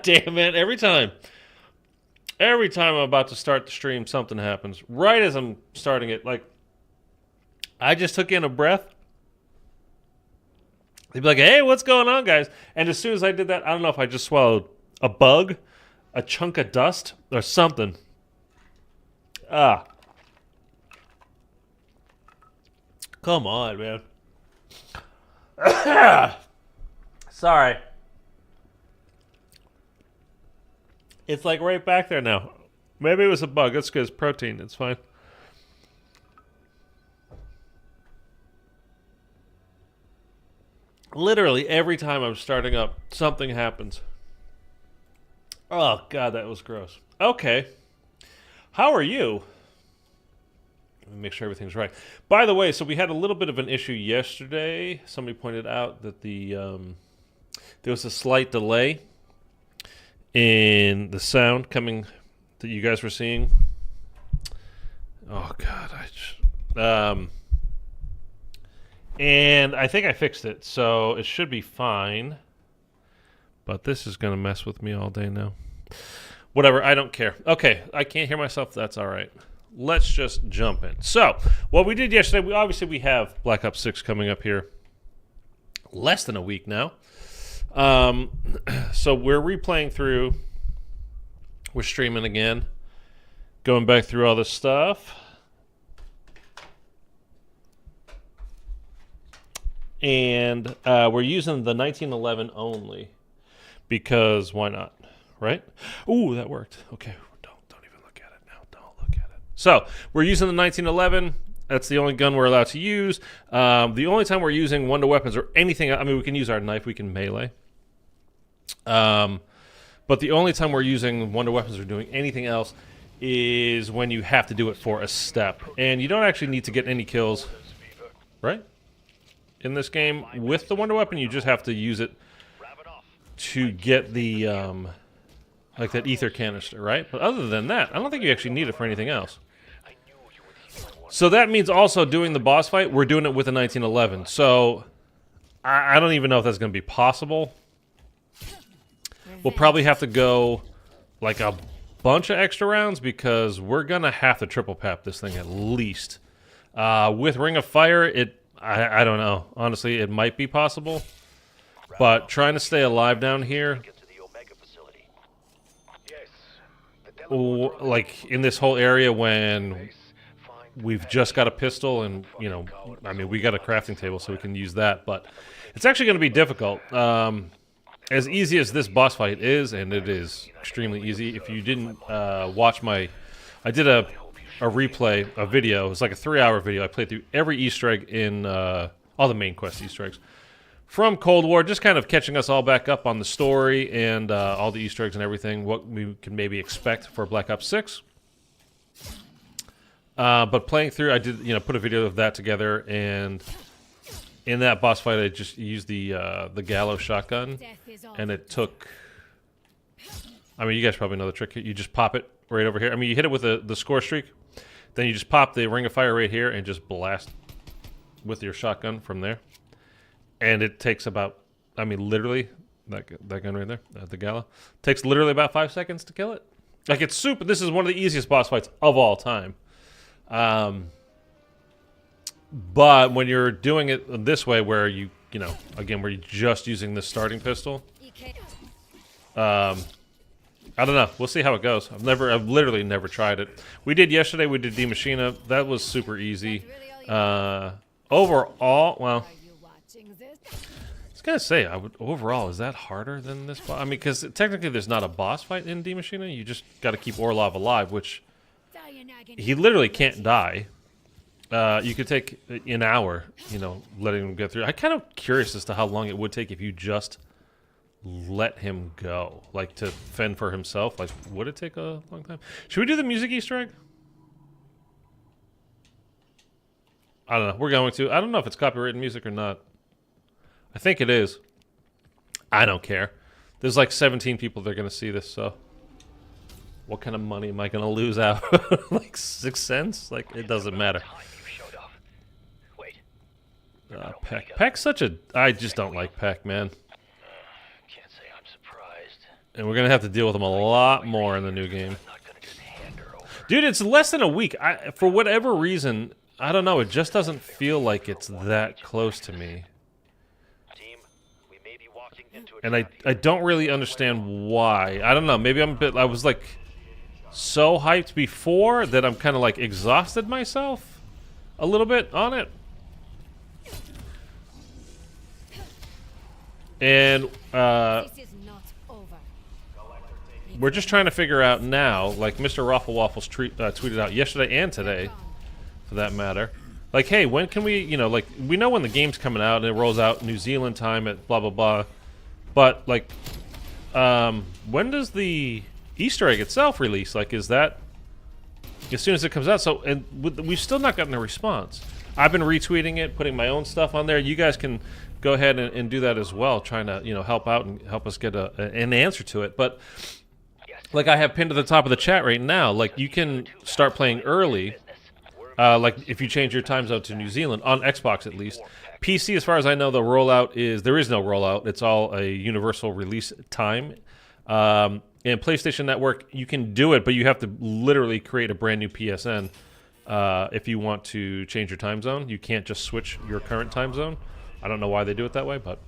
damn it. Every time I'm about to start the stream, something happens. Right as I'm starting it, like, I just took in a breath. They'd be like, hey, what's going on, guys? And as soon as I did that, I don't know if I just swallowed a bug, a chunk of dust, or something. Come on, man. Sorry. It's like right back there now. Maybe it was a bug. That's good. It's protein. It's fine. Literally every time I'm starting up, something happens. Oh, God, that was gross. Okay. How are you? Let me make sure everything's right. By the way, so we had a little bit of an issue yesterday. Somebody pointed out that there was a slight delay in the sound coming that you guys were seeing. Oh, God. And I think I fixed it, so it should be fine. But this is going to mess with me all day now. Whatever, I don't care. Okay, I can't hear myself. That's all right. Let's just jump in. So, what we did yesterday, we have Black Ops 6 coming up here. Less than a week now. So we're replaying through. We're streaming again. Going back through all this stuff. And we're using the 1911 only. Because why not? Right? Ooh, that worked. Okay, don't even look at it now. Don't look at it. So, we're using the 1911. That's the only gun we're allowed to use. The only time we're using wonder weapons or anything, I mean, we can use our knife, we can melee. But the only time we're using wonder weapons or doing anything else is when you have to do it for a step. And you don't actually need to get any kills, right? In this game, with the wonder weapon, you just have to use it to get the, like that ether canister, right? But other than that, I don't think you actually need it for anything else. So that means also doing the boss fight, we're doing it with a 1911. So I don't even know if that's going to be possible. We'll probably have to go like a bunch of extra rounds because we're going to have to triple pap this thing at least. With Ring of Fire, I don't know. Honestly, it might be possible. But trying to stay alive down here, like in this whole area when we've just got a pistol and, you know, I mean, we got a crafting table so we can use that. But it's actually going to be difficult. As easy as this boss fight is, and it is extremely easy. If you didn't watch I did a replay, a video. It was like a 3-hour video. I played through every Easter egg in all the main quest Easter eggs from Cold War, just kind of catching us all back up on the story and all the Easter eggs and everything, what we can maybe expect for Black Ops 6. But playing through, I did, put a video of that together, and in that boss fight, I just used the Gallo shotgun, and it took. I mean, you guys probably know the trick. You just pop it right over here. I mean, you hit it with the score streak, then you just pop the Ring of Fire right here and just blast with your shotgun from there. And it takes about, I mean, literally, that gun right there, the Gallo, takes literally about 5 seconds to kill it. Like, it's super. This is one of the easiest boss fights of all time. But when you're doing it this way, where again, where you're just using the starting pistol, I don't know. We'll see how it goes. I've literally never tried it. We did yesterday. We did D Machina. That was super easy. Overall, well, I was gonna say, overall, is that harder than this boss? I mean, because technically there's not a boss fight in D Machina. You just got to keep Orlov alive, which he literally can't die. You could take an hour, letting him get through. I'm kind of curious as to how long it would take if you just let him go, like to fend for himself. Like, would it take a long time? Should we do the music Easter egg? I don't know. We're going to. I don't know if it's copyrighted music or not. I think it is. I don't care. There's like 17 people that are going to see this, so what kind of money am I going to lose out? Like 6 cents? Like, it doesn't matter. Peck. Peck's such a... I just don't like Peck, man. Can't say I'm surprised. And we're going to have to deal with them a lot more in the new game. Dude, it's less than a week. For whatever reason, I don't know. It just doesn't feel like it's that close to me. And I don't really understand why. I don't know. Maybe I was like so hyped before that I'm kind of like exhausted myself a little bit on it. And we're just trying to figure out now, like Mr. Raffle Waffles tweeted out yesterday and today, for that matter. Like, hey, when can we, you know, like, we know when the game's coming out and it rolls out New Zealand time at blah, blah, blah. But, like, when does the Easter egg itself release? Like, is that as soon as it comes out? So, and we've still not gotten a response. I've been retweeting it, putting my own stuff on there. You guys can go ahead and do that as well, trying to, you know, help out and help us get an answer to it. But, like, I have pinned to the top of the chat right now, like, you can start playing early, like, if you change your time zone to New Zealand, on Xbox at least. PC, as far as I know, the rollout there is no rollout. It's all a universal release time. And PlayStation Network, you can do it, but you have to literally create a brand new PSN if you want to change your time zone. You can't just switch your current time zone. I don't know why they do it that way, but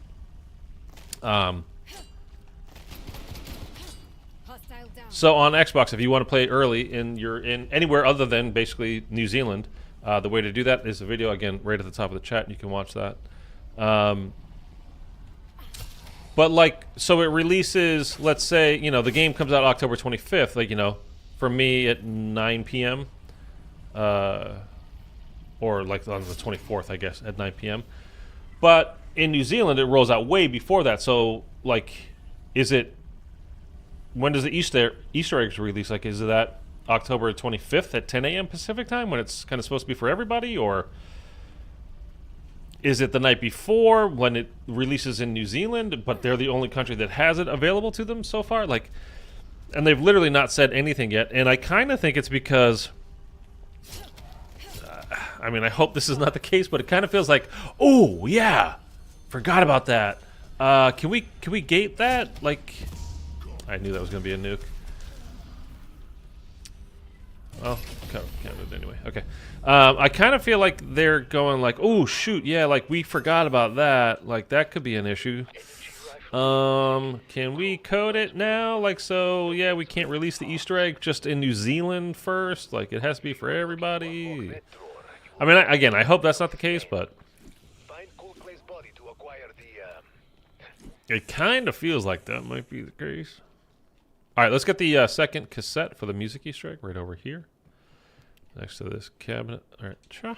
so on Xbox, if you want to play early and you're in anywhere other than basically New Zealand, the way to do that is a video, again, right at the top of the chat. You can watch that. But, like, so it releases, let's say, you know, the game comes out October 25th, like, you know, for me at 9 p.m. Or, like, on the 24th, I guess, at 9 p.m. But in New Zealand, it rolls out way before that. So, like, when does the Easter eggs release? Like, is it that October 25th at 10 a.m. Pacific time when it's kind of supposed to be for everybody? Or is it the night before when it releases in New Zealand, but they're the only country that has it available to them so far? Like, and they've literally not said anything yet. And I kind of think it's because, I mean, I hope this is not the case, but it kind of feels like, oh, yeah, forgot about that. Can we gate that? Like, I knew that was going to be a nuke. Well, counted anyway. Okay. I kind of feel like they're going like, oh, shoot, yeah, like, we forgot about that. Like, that could be an issue. Can we code it now? Like, so, yeah, we can't release the Easter egg just in New Zealand first? Like, it has to be for everybody? I mean, again, I hope that's not the case, but it kind of feels like that might be the case. All right, let's get the second cassette for the music Easter egg right over here, next to this cabinet. All right, cha.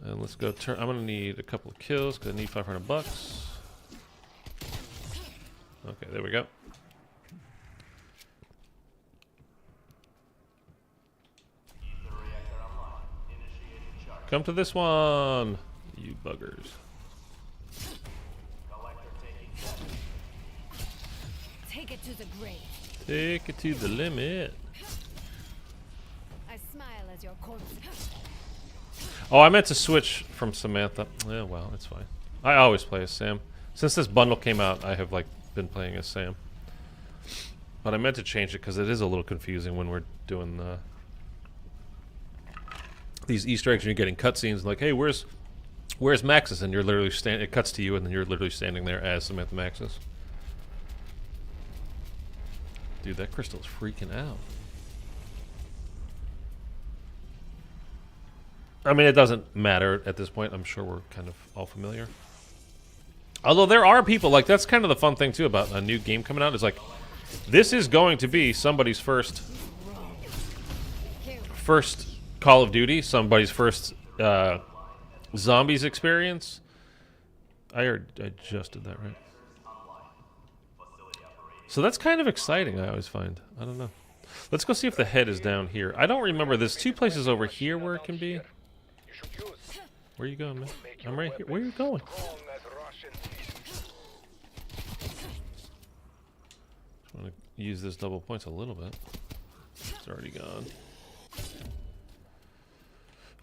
And let's go turn. I'm gonna need a couple of kills because I need $500. Okay, there we go. Come to this one, you buggers. Take it to the grave. Take it to the limit. I smile as your corpse. Oh, I meant to switch from Samantha. Yeah, well, it's fine. I always play as Sam. Since this bundle came out, I have like been playing as Sam. But I meant to change it because it is a little confusing when we're doing these Easter eggs and you're getting cutscenes like, hey, where's Maxis? And you're literally it cuts to you and then you're literally standing there as Samantha Maxis. Dude, that crystal's freaking out. I mean, it doesn't matter at this point. I'm sure we're kind of all familiar. Although there are people, like, that's kind of the fun thing, too, about a new game coming out. Is like, this is going to be somebody's first Call of Duty, somebody's first zombies experience. I just did that, right? So that's kind of exciting, I always find. I don't know. Let's go see if the head is down here. I don't remember. There's two places over here where it can be. Where are you going, man? I'm right here. Where are you going? I want to use this double points a little bit. It's already gone.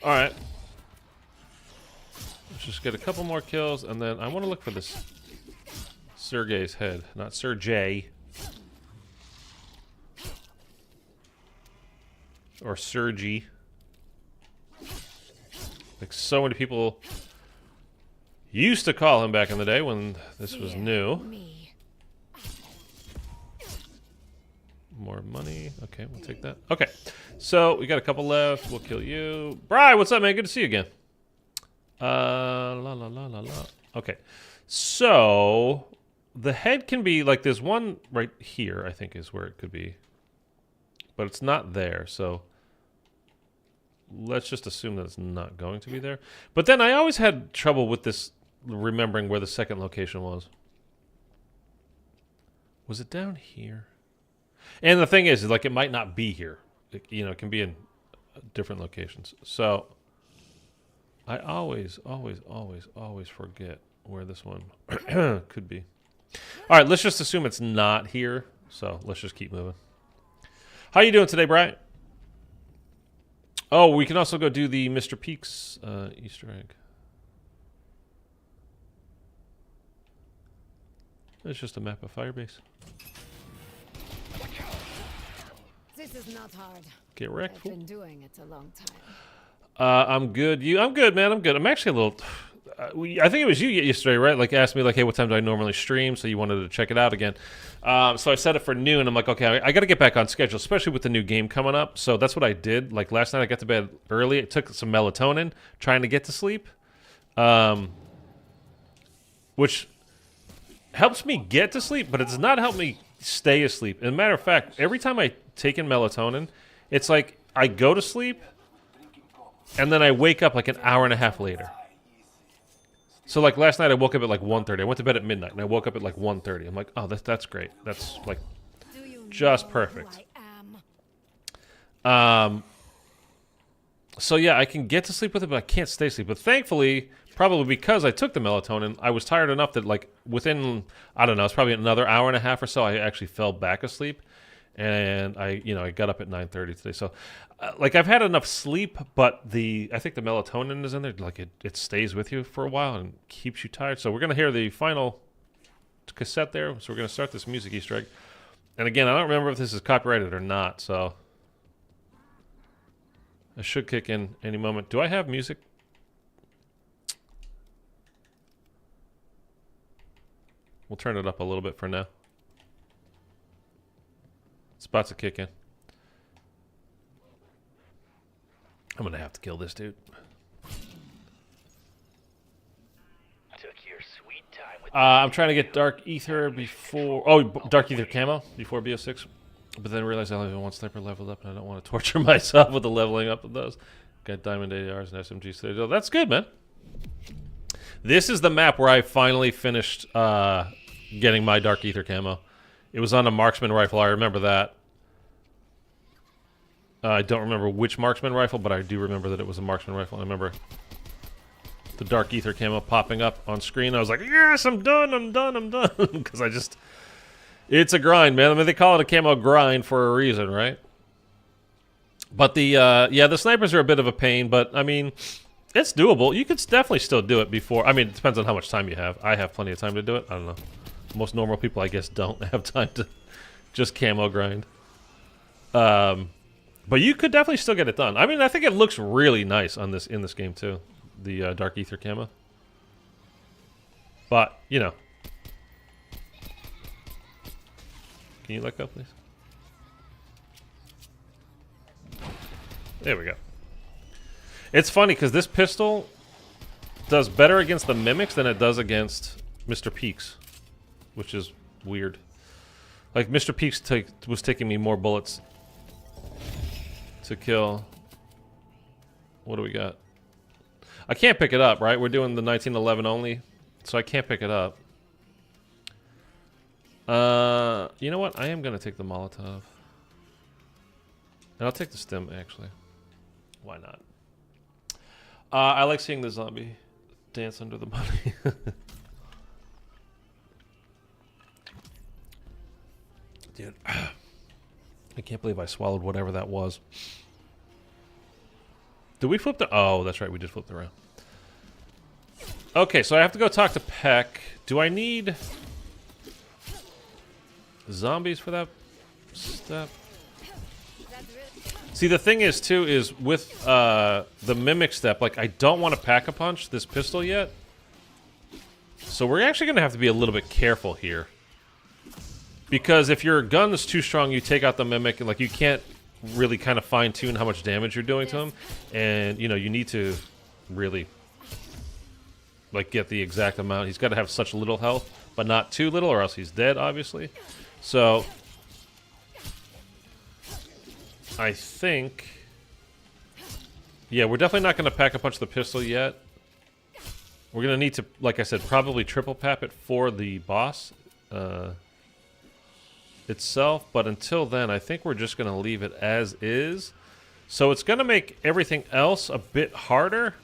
Alright. Let's just get a couple more kills, and then I want to look for this Sergei's head, not Sergey. Or Sergi. Like so many people used to call him back in the day when this was new. Me. More money. Okay, we'll take that. Okay, so we got a couple left. We'll kill you. Bri, what's up, man? Good to see you again. La la la la la. Okay, so the head can be like there's one right here, I think is where it could be. But it's not there, so let's just assume that it's not going to be there. But then I always had trouble with this, remembering where the second location was. Was it down here? And the thing is like it might not be here. It, you know, it can be in different locations. So I always forget where this one could be. All right, let's just assume it's not here. So let's just keep moving. How you doing today, Brian? Oh, we can also go do the Mr. Peaks Easter egg. It's just a map of Firebase. This is not hard. Get wrecked. I've been doing it a long time. I'm good. I'm good, man. I'm good. I'm actually a little... I think it was you yesterday, right? Like, asked me, like, hey, what time do I normally stream? So you wanted to check it out again. So I set it for noon. I'm like, okay, I got to get back on schedule, especially with the new game coming up. So that's what I did. Like, last night I got to bed early. I took some melatonin, trying to get to sleep, which helps me get to sleep, but it does not help me stay asleep. As a matter of fact, every time I take in melatonin, it's like I go to sleep, and then I wake up like an hour and a half later. So, like, last night I woke up at, like, 1:30. I went to bed at midnight, and I woke up at, like, 1:30. I'm like, oh, that's great. That's, like, just perfect. So, yeah, I can get to sleep with it, but I can't stay asleep. But thankfully, probably because I took the melatonin, I was tired enough that, like, within, I don't know, it's probably another hour and a half or so, I actually fell back asleep. And I got up at 9:30 today. So, like, I've had enough sleep, but I think the melatonin is in there. Like, it stays with you for a while and keeps you tired. So we're going to hear the final cassette there. So we're going to start this music Easter egg. And again, I don't remember if this is copyrighted or not. So it should kick in any moment. Do I have music? We'll turn it up a little bit for now. It's about to kick in. I'm gonna have to kill this dude. Took your sweet time with I'm trying to get Dark Ether before... Oh, Dark Ether camo before BO6. But then realized I only have one sniper leveled up, and I don't want to torture myself with the leveling up of those. Got Diamond ARs and SMGs today. Oh, that's good, man. This is the map where I finally finished getting my Dark Ether camo. It was on a marksman rifle. I remember that. I don't remember which marksman rifle, but I do remember that it was a marksman rifle. I remember the Dark Ether camo popping up on screen. I was like, yes, I'm done. Because I just... It's a grind, man. I mean, they call it a camo grind for a reason, right? But the snipers are a bit of a pain, but, I mean, it's doable. You could definitely still do it before... I mean, it depends on how much time you have. I have plenty of time to do it. I don't know. Most normal people, I guess, don't have time to just camo grind. But you could definitely still get it done. I mean, I think it looks really nice on this in this game too, the Dark Ether camo. But you know, can you let go, please? There we go. It's funny because this pistol does better against the mimics than it does against Mr. Peaks, which is weird. Like, Mr. Peaks was taking me more bullets to kill. What do we got? I can't pick it up, right? We're doing the 1911 only, so I can't pick it up. You know what? I am going to take the Molotov. And I'll take the stim, actually. Why not? I like seeing the zombie dance under the money. Dude, I can't believe I swallowed whatever that was. Did we flip the... Oh, that's right. We did flip the round. Okay, so I have to go talk to Peck. Do I need... zombies for that step. That's really See, the thing is, too, is with the mimic step, like, I don't want to pack-a-punch this pistol yet. So we're actually going to have to be a little bit careful here. Because if your gun is too strong, you take out the mimic, and, like, you can't really kind of fine-tune how much damage you're doing to him. And, you know, you need to really, like, get the exact amount. He's got to have such little health, but not too little, or else he's dead, obviously. So I think, yeah, we're definitely not going to pack-a-punch the pistol yet. We're going to need to, like I said, probably triple pap it for the boss itself. But until then, I think we're just going to leave it as is. So it's going to make everything else a bit harder.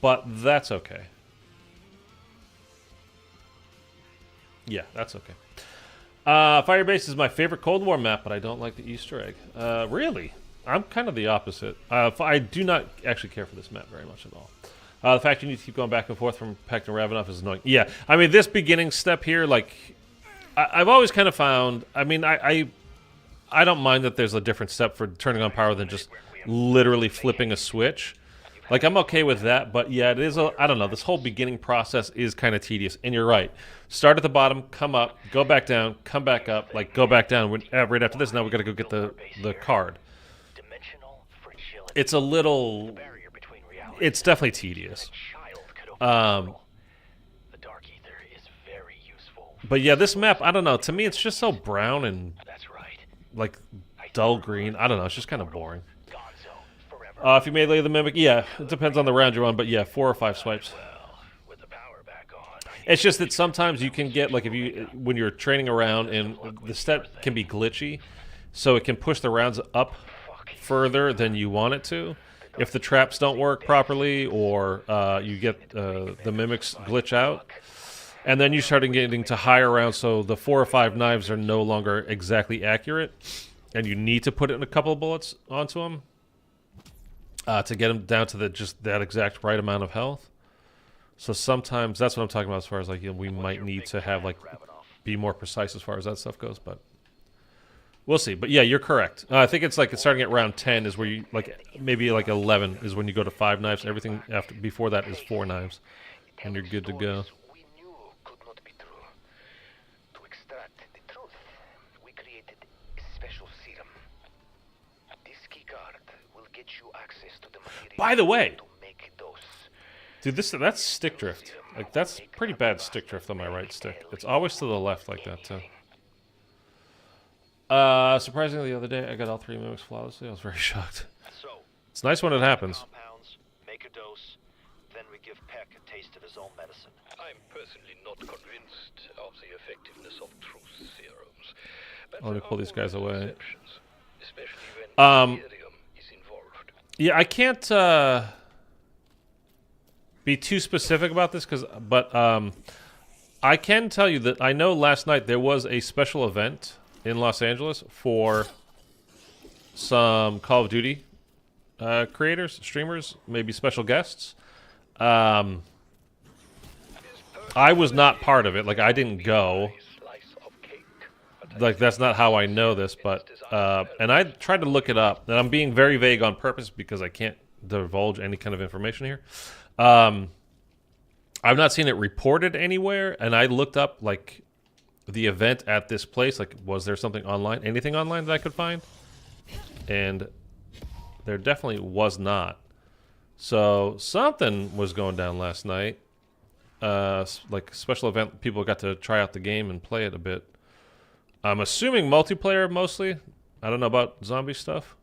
But that's okay. Yeah, that's okay. Firebase is my favorite Cold War map, but I don't like the Easter egg. Really? I'm kind of the opposite. I do not actually care for this map very much at all. The fact you need to keep going back and forth from Peck to Ravenoff is annoying. Yeah, I mean, this beginning step here, like, I've always kind of found, I mean, I don't mind that there's a different step for turning on power than just literally flipping a switch. Like, I'm okay with that, but yeah, it is, I don't know, this whole beginning process is kind of tedious, and you're right. Start at the bottom, come up, go back down, come back up, like, go back down. Right after this, now we got to go get the card. It's a little, it's definitely tedious. But yeah, this map, I don't know, to me it's just so brown and, like, dull green. I don't know, it's just kind of boring. If you melee the mimic, yeah, it depends on the round you're on, but yeah, 4 or 5 swipes. It's just that sometimes you can get, like, when you're training around, and the step can be glitchy, so it can push the rounds up further than you want it to. If the traps don't work properly, or you get the mimics glitch out, and then you start getting to higher rounds, so the 4 or 5 knives are no longer exactly accurate, and you need to put in a couple of bullets onto them. To get them down to just that exact right amount of health. So sometimes that's what I'm talking about as far as, like, you know, we might need to have, like, be more precise as far as that stuff goes, but we'll see. But yeah, you're correct. I think it's like starting at round 10 is where you, like, maybe like 11 is when you go to 5 knives. Everything before that is 4 knives, and you're good to go. By the way, dude, that's stick drift. Like, that's pretty bad stick drift on my right stick. It's always to the left like that, too. Surprisingly, the other day, I got all 3 mimics flawlessly. I was very shocked. It's nice when it happens. Make a dose, then we give Peck a taste of his own medicine. I'm personally not convinced of the effectiveness of truth serums. But Let me pull these guys away. especially when delirium is involved. Yeah, I can't be too specific about this, but I can tell you that I know last night there was a special event in Los Angeles for some Call of Duty creators, streamers, maybe special guests. I was not part of it. Like, I didn't go. Like, that's not how I know this, but and I tried to look it up, and I'm being very vague on purpose because I can't divulge any kind of information here. I've not seen it reported anywhere, and I looked up, like, the event at this place. Like, was there something online, anything online that I could find? And there definitely was not. So something was going down last night. Like a special event, people got to try out the game and play it a bit. I'm assuming multiplayer mostly. I don't know about zombie stuff.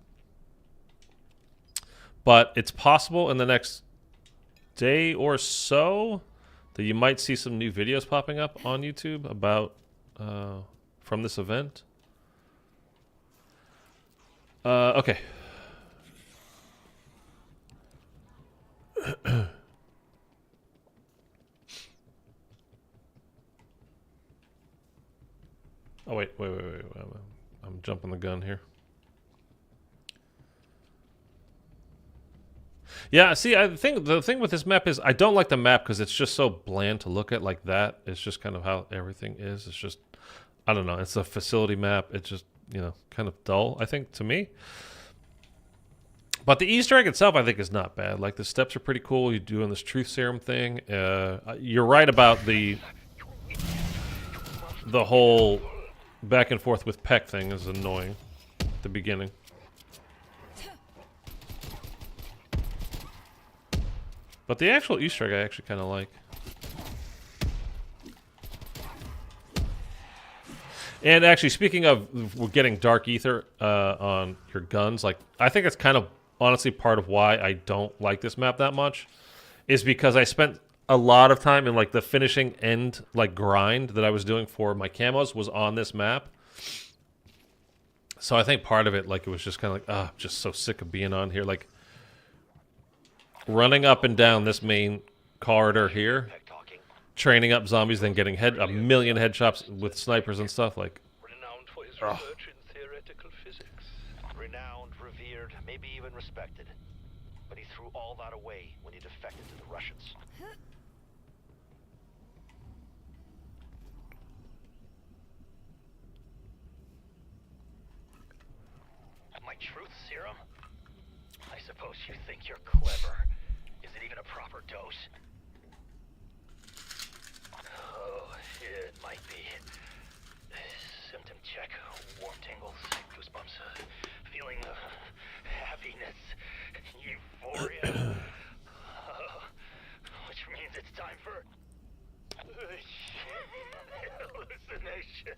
But it's possible in the next day or so that you might see some new videos popping up on YouTube about from this event. Okay. Oh, wait. I'm jumping the gun here. Yeah, see, I think the thing with this map is I don't like the map because it's just so bland to look at like that. It's just kind of how everything is. It's just, I don't know. It's a facility map. It's just, you know, kind of dull, I think, to me. But the Easter egg itself, I think, is not bad. Like, the steps are pretty cool. You're doing this truth serum thing. You're right about the whole back and forth with Peck thing is annoying at the beginning. But the actual Easter egg I actually kind of like. And actually, speaking of we're getting Dark Ether on your guns, like, I think it's kind of honestly part of why I don't like this map that much is because I spent a lot of time in like the finishing end like grind that I was doing for my camos was on this map. So I think part of it, like, it was just kind of like, I'm just so sick of being on here. Like, running up and down this main corridor here, training up zombies, then getting a million headshots with snipers and stuff. Like, Renowned for his research in theoretical physics. Renowned, revered, maybe even respected. But he threw all that away when he defected to the Russians. My truth serum? I suppose you think you're clever. Is it even a proper dose? Oh, it might be. Symptom check. Warm tingles, goosebumps, feeling happiness, euphoria. Which means it's time for hallucinations.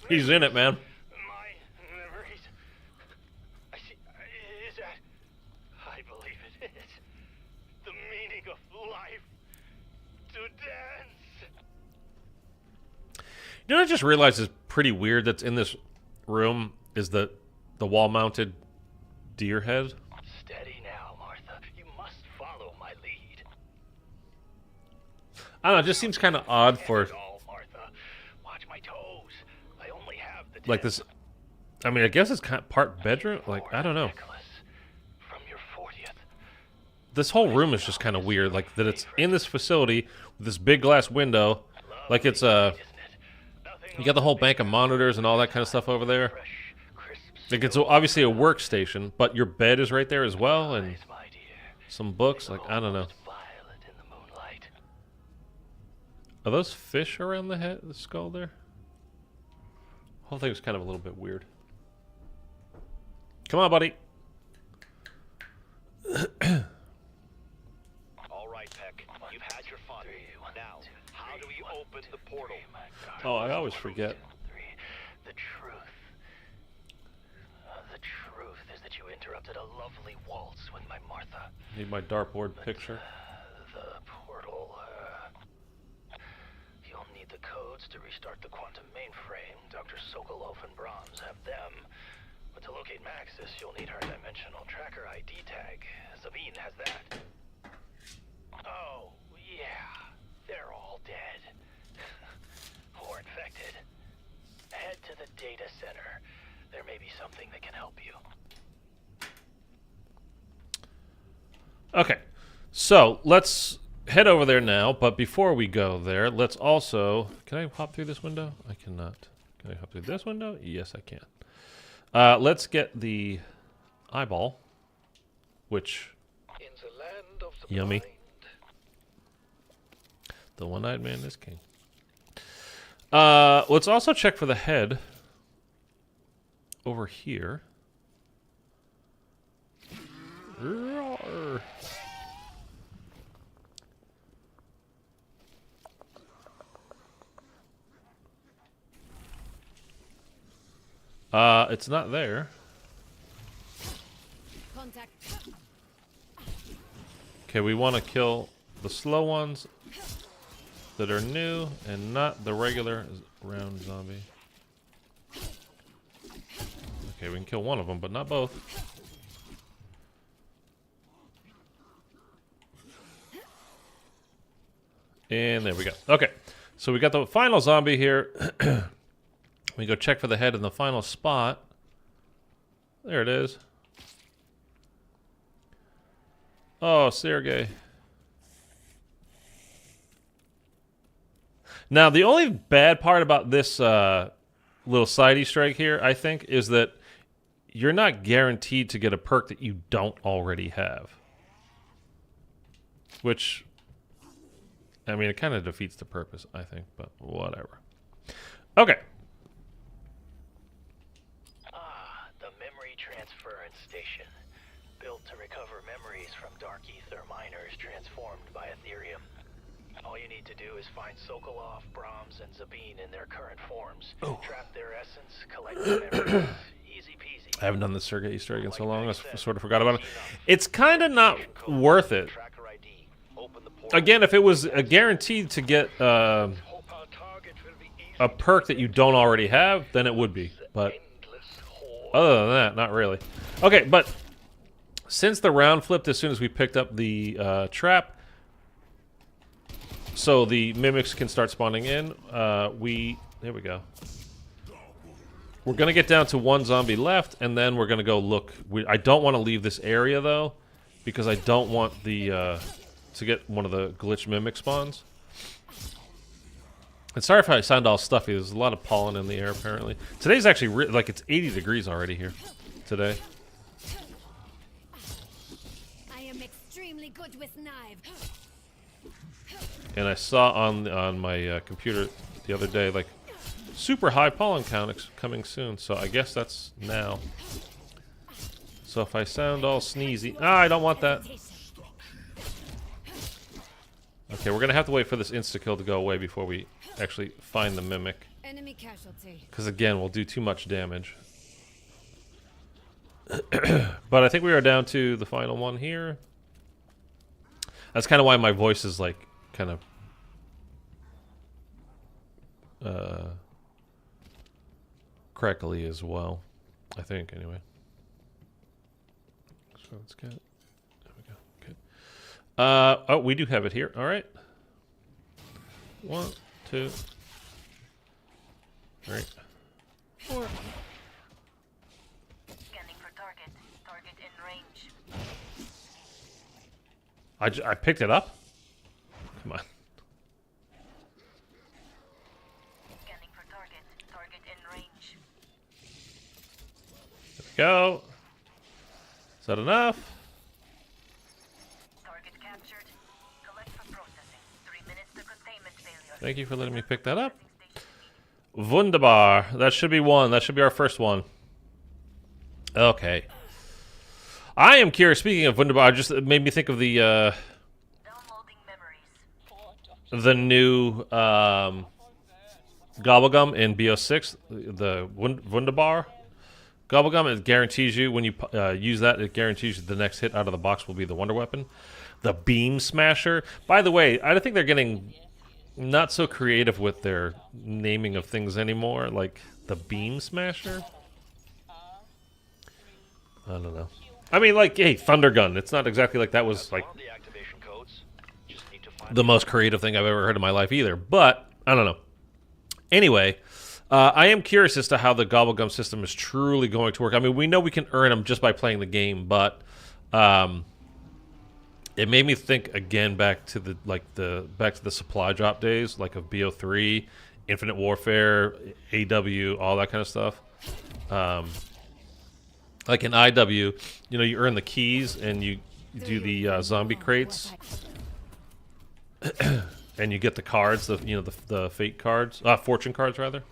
he's in it, man. My memories. I see. Is that? I believe it is. The meaning of life. To dance. You know what I just realized is pretty weird that's in this room is the wall-mounted deer head. Steady now, Martha. You must follow my lead. I don't know, it just seems kind of odd for, All, Martha. Watch my toes. I only have the like, this. I mean, I guess it's kind of part bedroom. Like, I don't know. necklace from your 40th. This whole room is just kind of weird. Like, that it's in this facility with this big glass window. Like, it's, Isn't it? you got the whole bank of monitors and all that kind of stuff over there. Fresh, crisp Like, it's obviously a workstation, but your bed is right there as well, and skies, my dear. some books. Like, I don't know. Violet in the moonlight. Are those fish around the head, the skull there? The whole thing is kind of a little bit weird. Come on, buddy. All right, Peck. You've had your fun. Now, how do we open the portal? Oh, I always forget. The truth. The truth is that you interrupted a lovely waltz with my Martha. Need my dartboard picture. The portal, you'll need the codes to restart the quantum mainframe. Dr. Sokolov and Brahms have them. But to locate Maxis, you'll need her dimensional tracker ID tag. Sabine has that. Oh, yeah. They're all dead. Or infected. Head to the data center. There may be something that can help you. Okay, so let's head over there now. But before we go there, let's also... Can I hop through this window? I cannot. Can I hop through this window? Yes, I can. Let's get the eyeball, which... In the land of the Yummy. blind. The one-eyed man is king. Let's also check for the head over here. Roar. It's not there. Contact. Okay, we want to kill the slow ones that are new and not the regular round zombie. Okay, we can kill one of them, but not both. And there we go. Okay, so we got the final zombie here. We go check for the head in the final spot. There it is. Oh, Sergey. Now, the only bad part about this little side Easter egg here, I think, is that you're not guaranteed to get a perk that you don't already have. Which, I mean, it kind of defeats the purpose, I think, but whatever. Okay. Ah, the memory transference station. Built to recover memories from dark ether miners transformed by Ethereum. All you need to do is find Sokolov, Brahms, and Zabine in their current forms. Trap their essence, collect their memories. Easy peasy. I haven't done this Sergey Easter egg in so long, I sort of forgot about it. It's kind of not worth it. Tracker ID. Open the portal. Again, if it was guaranteed to get a perk that you don't already have, then it would be. But other than that, not really. Okay, but since the round flipped as soon as we picked up the trap, so the mimics can start spawning in, there we go. We're going to get down to one zombie left, and then we're going to go look. I don't want to leave this area, though, because I don't want the to get one of the glitch mimic spawns. And sorry if I sound all stuffy. There's a lot of pollen in the air, apparently. Today's actually, like, it's 80 degrees already here today. I am extremely good with knives. And I saw on my computer the other day, like, super high pollen count coming soon. So I guess that's now. So if I sound all sneezy... I don't want that. Okay, we're going to have to wait for this insta-kill to go away before we actually find the mimic. Enemy casualty. Because, again, we'll do too much damage. But I think we are down to the final one here. That's kind of why my voice is, like, kind of... crackly as well. I think, anyway. So let's get... There we go. Okay. Oh, we do have it here. All right. 1, 2, 3, 4. Scanning for target. Target in range. I picked it up? Come on. Scanning for target. Target in range. There we go. Is that enough? Target captured. Collect for processing. 3 minutes to containment failure. Thank you for letting me pick that up. Wunderbar. That should be one. That should be our first one. Okay. I am curious. Speaking of Wunderbar, just it made me think of the Downloading memories. new Gobblegum in BO6, the Wunderbar. Gobblegum, it guarantees you, when you use that, it guarantees you the next hit out of the box will be the Wonder Weapon. The Beam Smasher. By the way, I think they're getting not so creative with their naming of things anymore. Like, the Beam Smasher? I don't know. I mean, like, hey, Thunder Gun. It's not exactly like that was, like, The activation codes. Just need to find the most creative thing I've ever heard in my life either. But, I don't know. Anyway, I am curious as to how the Gobblegum system is truly going to work. I mean, we know we can earn them just by playing the game, but it made me think again back to the supply drop days, like of BO3, Infinite Warfare, AW, all that kind of stuff. Like in IW, you know, you earn the keys and you do the zombie crates, and you get the cards, the fate cards, fortune cards rather.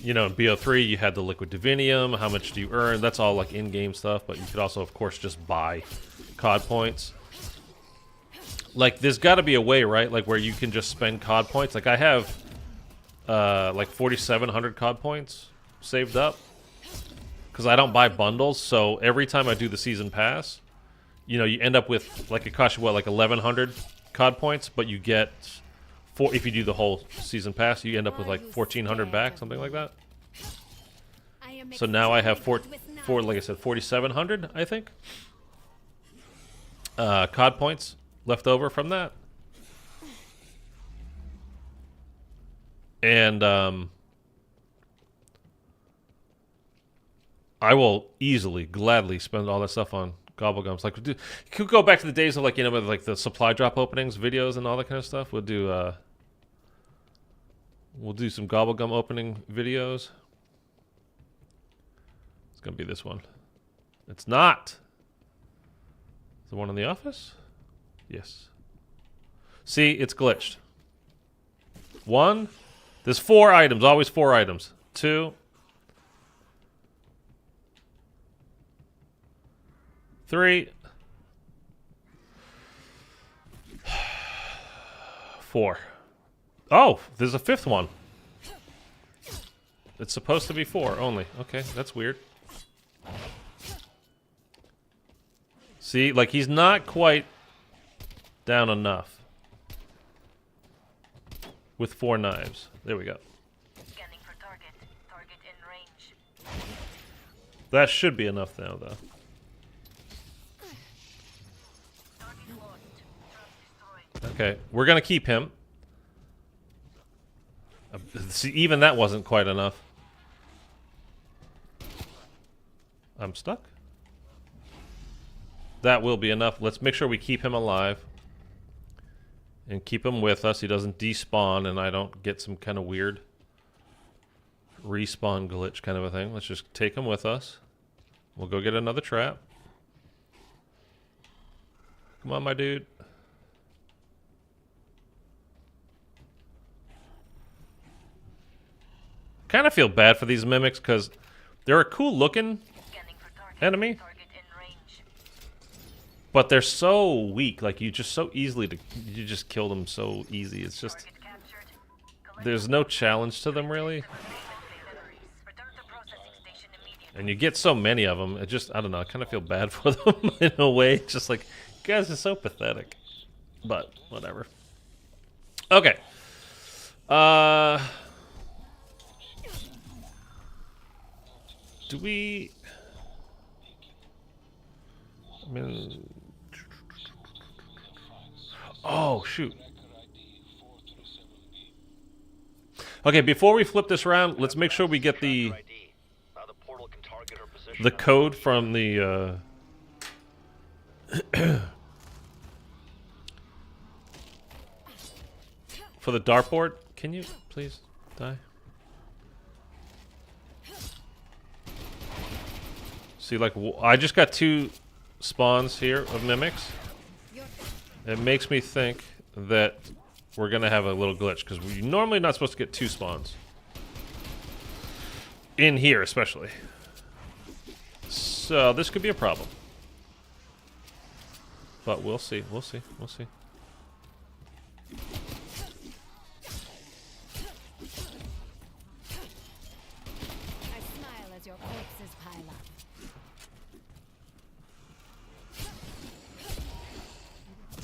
You know, in BO3 you had the liquid divinium. How much do you earn? That's all like in-game stuff, but you could also, of course, just buy COD points. Like, there's got to be a way, right? Like, where you can just spend COD points. Like, I have like 4,700 COD points saved up because I don't buy bundles. So every time I do the season pass, you know, you end up with, like, it costs you what, like 1,100 COD points, but you get if you do the whole season pass, you end up with like 1,400 back, something like that. So now I have like I said, 4,700, I think, COD points left over from that. And I will easily, gladly spend all that stuff on gobblegums. Like, you could go back to the days of like, you know, with like the supply drop openings, videos, and all that kind of stuff. We'll do some gobblegum opening videos. It's gonna be this one. It's not. The one in the office? Yes. See, it's glitched. 1. There's 4 items. Always 4 items. 2. 3. 4. Oh, there's a 5th one. It's supposed to be 4 only. Okay, that's weird. See, like he's not quite down enough with 4 knives. There we go. Scanning for target. Target in range. That should be enough now, though. Target lost. Trap destroyed. Okay, we're gonna keep him. See, even that wasn't quite enough. I'm stuck. That will be enough. Let's make sure we keep him alive. And keep him with us. He doesn't despawn and I don't get some kind of weird respawn glitch kind of a thing. Let's just take him with us. We'll go get another trap. Come on, my dude. Kind of feel bad for these mimics because they're a cool looking Scanning for target. enemy. Target in range. But they're so weak, like you just so easily you just kill them so easy. It's just Target captured. Collect there's no challenge to them really, memories. Return to processing station immediately. and you get so many of them. It just I don't know. I kind of feel bad for them in a way. Just like you guys are so pathetic, but whatever. Okay. Do we? I mean. Oh, shoot. Okay, before we flip this around, let's make sure we get the code from the for the dartboard. Can you please die? See, like, I just got 2 spawns here of mimics. It makes me think that we're gonna have a little glitch because we're normally not supposed to get 2 spawns in here, especially. So this could be a problem, but we'll see. We'll see. We'll see. I smile as your corpses pile up.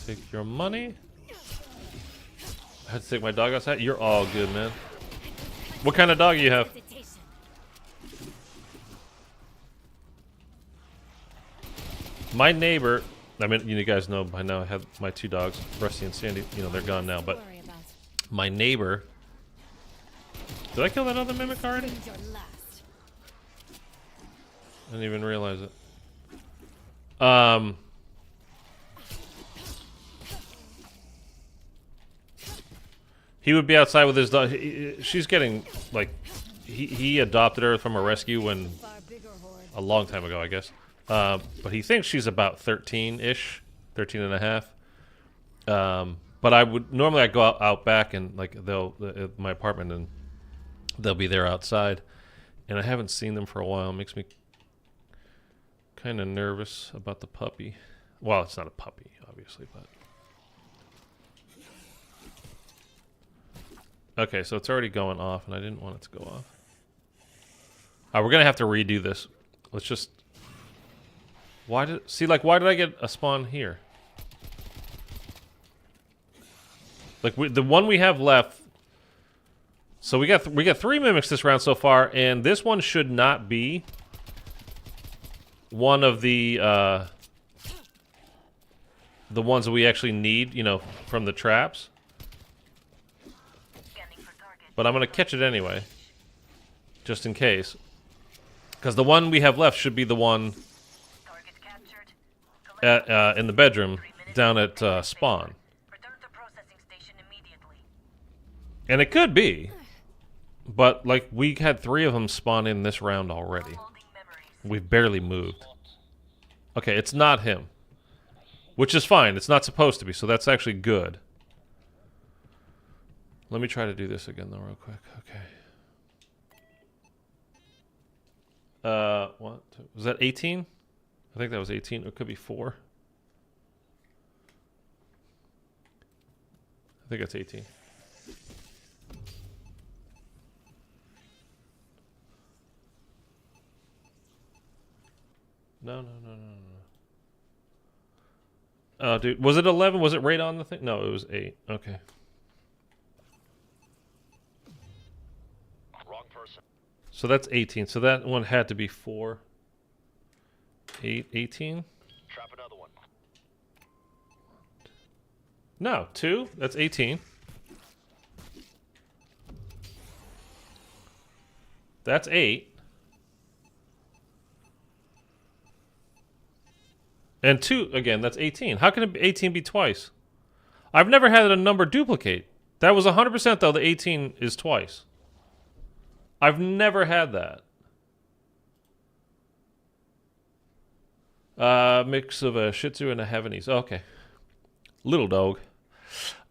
Take your money. I had to take my dog outside. You're all good, man. What kind of dog do you have? Hesitation. My neighbor, I mean, you guys know by now I have my 2 dogs, Rusty and Sandy. You know, they're gone now, but Worry about. my neighbor... Did I kill that other mimic already? Use your last. I didn't even realize it. He would be outside with his dog. She's getting, like, he adopted her from a rescue when Far bigger horde. a long time ago, I guess. But he thinks she's about 13-ish, 13 and a half. But I would normally I go out back and like my apartment and they'll be there outside, and I haven't seen them for a while. It makes me kind of nervous about the puppy. Well, it's not a puppy, obviously, but. Okay, so it's already going off, and I didn't want it to go off. We're gonna have to redo this. Let's just. Why did I get a spawn here? Like the one we have left. So we got 3 mimics this round so far, and this one should not be one of the ones that we actually need, you know, from the traps. But I'm gonna catch it anyway, just in case, Because the one we have left should be the one Target captured. Collect in the bedroom 3 minutes down to at containment spawn. failure. Return to processing station immediately. And it could be. But, like, we had 3 of them spawn in this round already. Holding memories. We've barely moved. Okay, it's not him. Which is fine. It's not supposed to be, so that's actually good. Let me try to do this again, though, real quick. Okay. What? Was that 18? I think that was 18. It could be 4. I think it's 18. No. Oh, dude. Was it 11? Was it right on the thing? No, it was 8. Okay. Wrong person. So that's 18. So that one had to be 4. 8, 18? Trap another one. No, 2. That's 18. That's 8. And 2, again, that's 18. How can 18 be twice? I've never had a number duplicate. That was 100% though, the 18 is twice. I've never had that. Mix of a Shih Tzu and a Havanese. Okay. Little dog.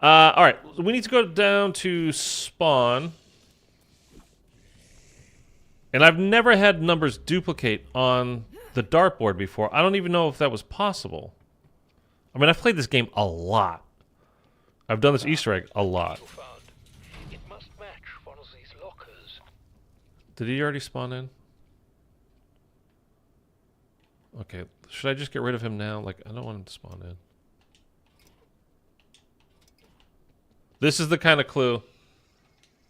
Alright, we need to go down to spawn. And I've never had numbers duplicate on the dartboard before. I don't even know if that was possible. I mean, I've played this game a lot. I've done this Easter egg a lot. You found. It must match one of these lockers. Did he already spawn in? Okay, should I just get rid of him now? Like, I don't want him to spawn in. This is the kind of clue.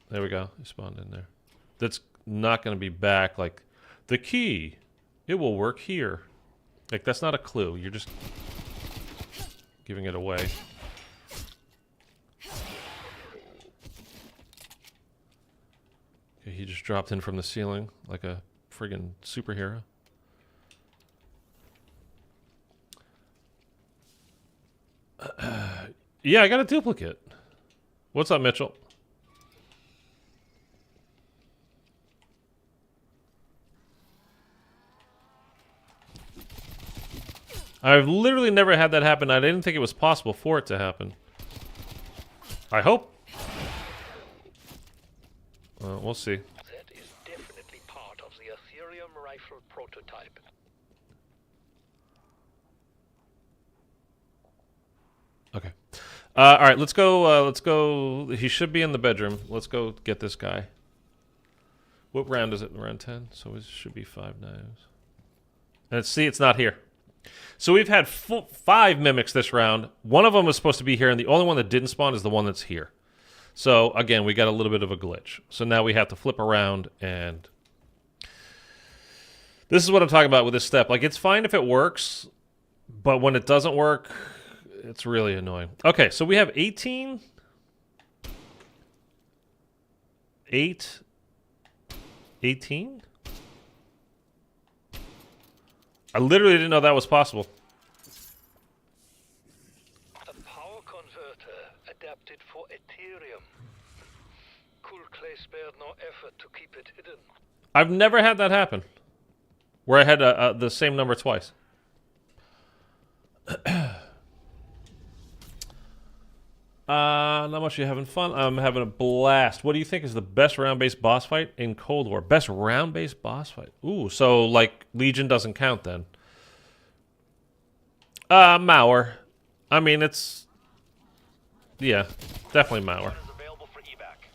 There we go. He spawned in there. That's not going to be back. Like, the key. It will work here. Like, that's not a clue. You're just giving it away. Okay, he just dropped in from the ceiling like a friggin' superhero. Yeah, I got a duplicate. What's up, Mitchell? I've literally never had that happen. I didn't think it was possible for it to happen. I hope. We'll see. That is definitely part of the Ethereum rifle prototype. Okay. All right, let's go. Let's go. He should be in the bedroom. Let's go get this guy. What round is it? Round 10? So it should be 5 knives. And see, it's not here. So we've had 5 mimics this round. One of them was supposed to be here, and the only one that didn't spawn is the one that's here. So, again, we got a little bit of a glitch. So now we have to flip around, and this is what I'm talking about with this step. Like, it's fine if it works, but when it doesn't work, it's really annoying. Okay, so we have 18. 8. 18? I literally didn't know that was possible. A power converter adapted for Ethereum. Cool Clay spared no effort to keep it hidden. I've never had that happen. Where I had the same number twice. Not much. You having fun? I'm having a blast. What do you think is the best round-based boss fight in Cold War? Best round-based boss fight? Ooh, so like Legion doesn't count then. Mauer. I mean, it's yeah, definitely Mauer. Is available for evac.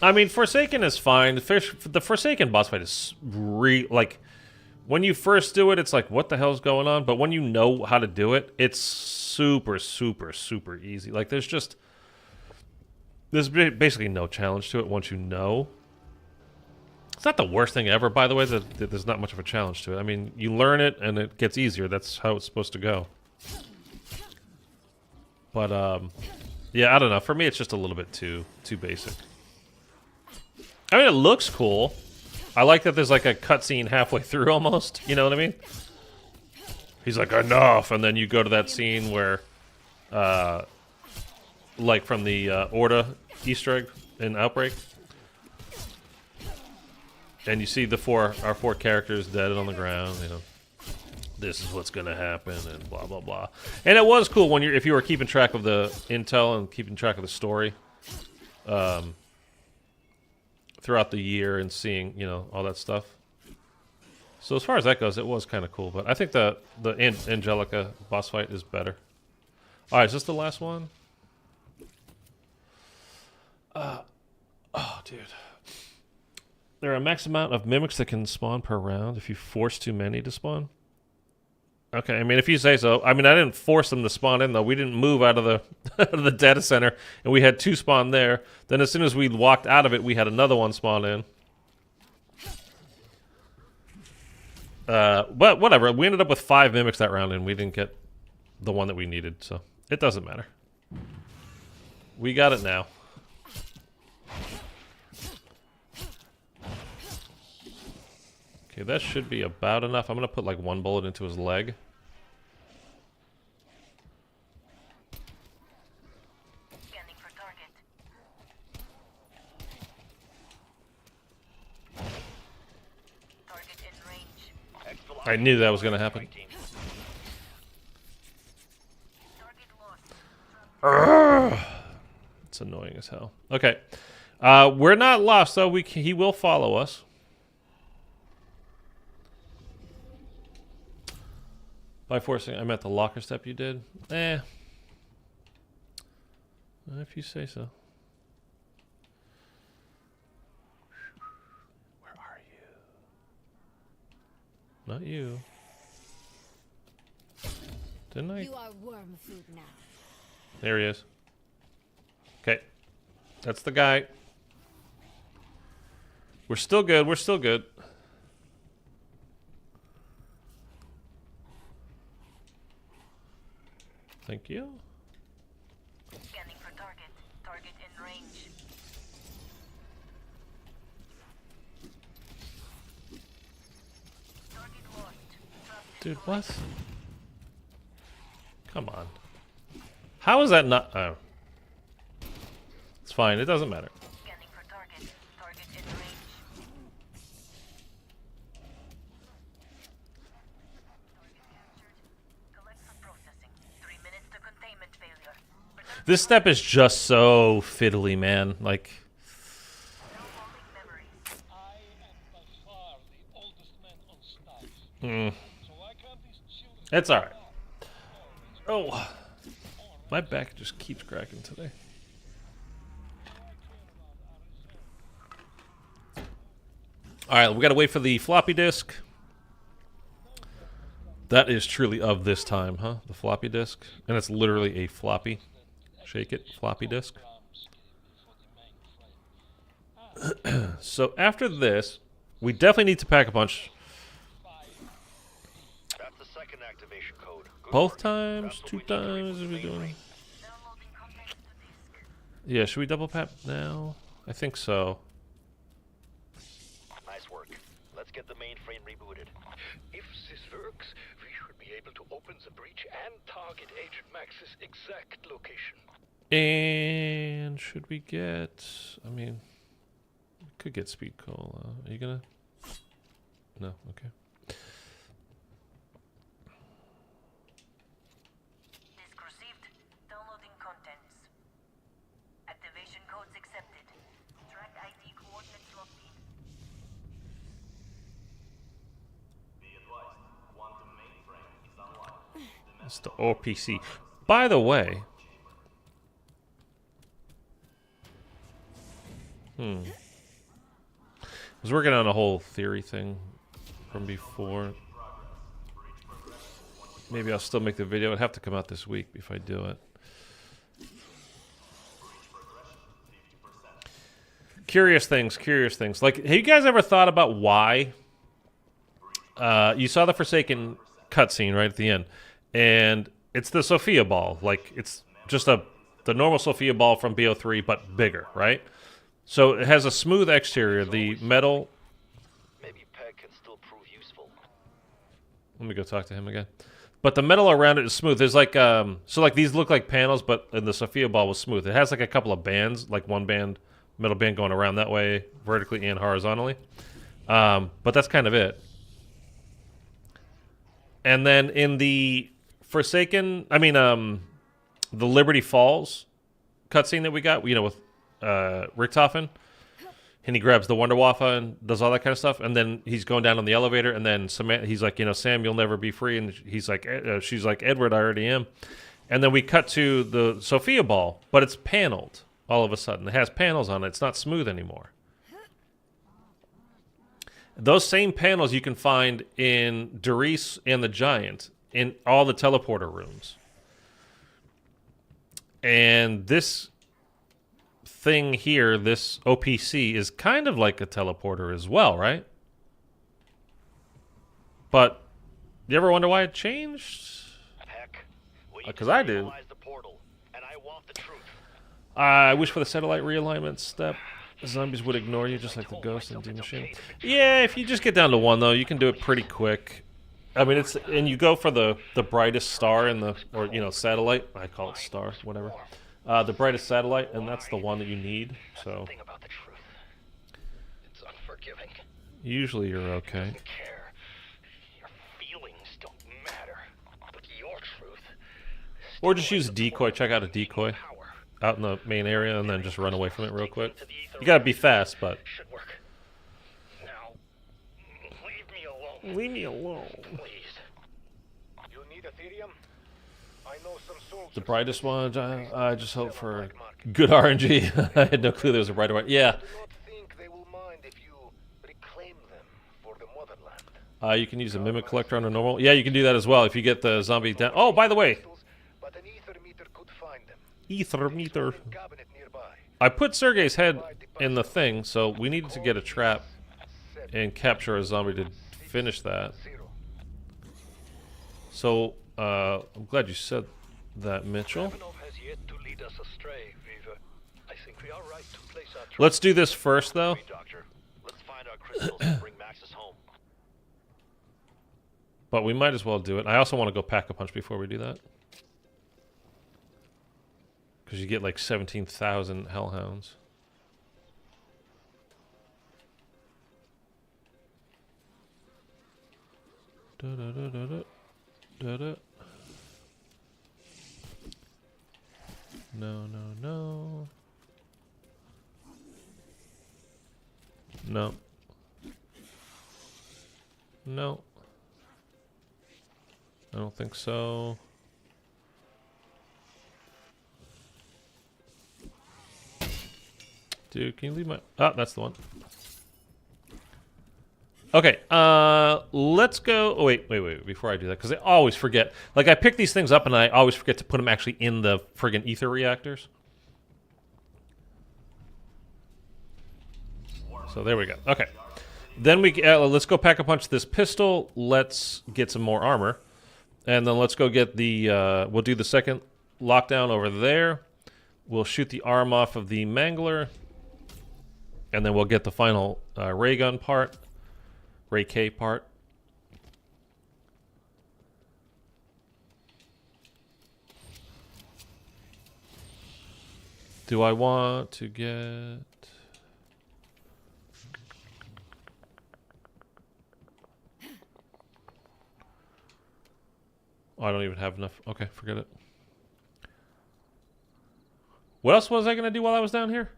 I mean, Forsaken is fine. The Forsaken boss fight is like when you first do it, it's like what the hell's going on? But when you know how to do it, it's super, super, super easy. Like there's basically no challenge to it once you know. It's not the worst thing ever, by the way. That there's not much of a challenge to it. I mean, you learn it and it gets easier. That's how it's supposed to go. But yeah, I don't know. For me, it's just a little bit too basic. I mean, it looks cool. I like that there's like a cutscene halfway through almost. You know what I mean? He's like, enough, and then you go to that scene where, like from the Orda Easter egg in Outbreak, and you see our four characters dead on the ground. You know, this is what's gonna happen, and blah blah blah. And it was cool when if you were keeping track of the intel and keeping track of the story, throughout the year and seeing all that stuff. So as far as that goes, it was kind of cool. But I think the Angelica boss fight is better. All right, is this the last one? Oh, dude. There are a max amount of mimics that can spawn per round if you force too many to spawn. Okay, I mean, if you say so. I mean, I didn't force them to spawn in, though. We didn't move out of the out of the data center, and we had 2 spawn there. Then as soon as we walked out of it, we had another one spawn in. But whatever. We ended up with 5 mimics that round, and we didn't get the one that we needed, so it doesn't matter. We got it now. Okay, that should be about enough. I'm gonna put like 1 bullet into his leg. Scanning for target. Target in range. I knew that was gonna happen. Target lost. It's annoying as hell. Okay, we're not lost though. He will follow us. By forcing, I meant the locker step you did. If you say so. Where are you? Not you. Didn't I? You are worm food now. There he is. Okay. That's the guy. We're still good. We're still good. Thank you. Scanning for target. Target in range. Target lost. Dude, what? Come on. How is that not... Oh. It's fine. It doesn't matter. Scanning for target. Target in range. Target captured. Collect for processing. 3 minutes to containment failure. This step is just so fiddly, man. Like... Downloading memories. I am by far the oldest man on staff. So why can't these children... It's alright. Oh. My back just keeps cracking today. Alright, we gotta wait for the floppy disk. That is truly of this time, huh? The floppy disk. And it's literally a floppy. Shake it, floppy disk. So after this, we definitely need to pack a punch. That's the second activation code. Good Both work. times, That's what 2 we need to times, reach are we the doing? mainframe. Downloading content to disk. Yeah, should we double pap now? I think so. Nice work. Let's get the mainframe rebooted. If this works, we should be able to open the breach and target Agent Max's exact location. And should we get... I mean... We could get speed cola. Are you gonna... No? Okay. Disk received. Downloading contents. Activation codes accepted. Track ID coordinates locked in. It's the OPC. By the way... I was working on a whole theory thing from before. Maybe I'll still make the video. It'd have to come out this week if I do it. Curious things, curious things. Like, have you guys ever thought about why? You saw the Forsaken cutscene right at the end, and it's the Sophia ball. Like, it's just the normal Sophia ball from BO3, but bigger, right? So it has a smooth exterior. The metal Let me go talk to him again. But the metal around it is smooth. There's like so like these look like panels, but the Sophia ball was smooth. It has like a couple of bands, like one band, metal band going around that way, vertically and horizontally. But that's kind of it. And then in the Forsaken, the Liberty Falls cutscene that we got, with Richtofen, and he grabs the Wonder Waffle and does all that kind of stuff, and then he's going down on the elevator, and then he's like, Sam, you'll never be free, and he's like, she's like, Edward, I already am. And then we cut to the Sophia ball, but it's paneled all of a sudden. It has panels on it. It's not smooth anymore. Those same panels you can find in Doris and the Giant in all the teleporter rooms. And this thing here, this OPC, is kind of like a teleporter as well, right? But you ever wonder why it changed? Heck, Because I did. the portal, and I want the truth. I wish for the satellite realignment step, zombies would ignore you just like the ghost in D Machine. Yeah, if you just get down to one, though, you can do it pretty quick. I mean, and you go for the brightest star in satellite. I call it star, whatever. The brightest satellite, and that's the one that you need. So Think about the truth. It's unforgiving. usually you're okay. Don't care. Your feelings don't matter. But your truth. Or just use decoy. Check out a decoy Power out in the main area, and then just run away from it real quick. You gotta be fast, but should work. Now, leave me alone. leave me alone. Please. You need Ethereum? I know some soldiers. The brightest one. I just hope for good RNG. I had no clue there was a brighter one. Yeah. I do not think they will mind if you reclaim them for the motherland. You can use a mimic collector on a normal. Yeah, you can do that as well if you get the zombie down. Oh, by the way, But an ether meter could find them. ether meter. Cabinet nearby. I put Sergei's head in the thing, so we needed to get a trap and capture a zombie to finish that. Zero. So I'm glad you said that, Mitchell. Ivanov has yet to lead us astray, Weaver. I think we are right to place our trust. Let's do this first, though. Doctor, let's find our crystals and bring Maxis home. But we might as well do it. I also want to go pack a punch before we do that. Because you get like 17,000 hellhounds. Da-da-da-da-da. No, no, no. No. No. I don't think so. Dude, can you leave my... Oh, that's the one. Okay, let's go... Oh, wait, before I do that, because I always forget. Like, I pick these things up, and I always forget to put them actually in the friggin' ether reactors. So there we go. Okay. Then let's go pack a punch this pistol. Let's get some more armor. And then let's go get the... we'll do the second lockdown over there. We'll shoot the arm off of the Mangler. And then we'll get the final ray gun part. Ray K part. Do I want to get... Oh, I don't even have enough. Okay, forget it. What else was I going to do while I was down here?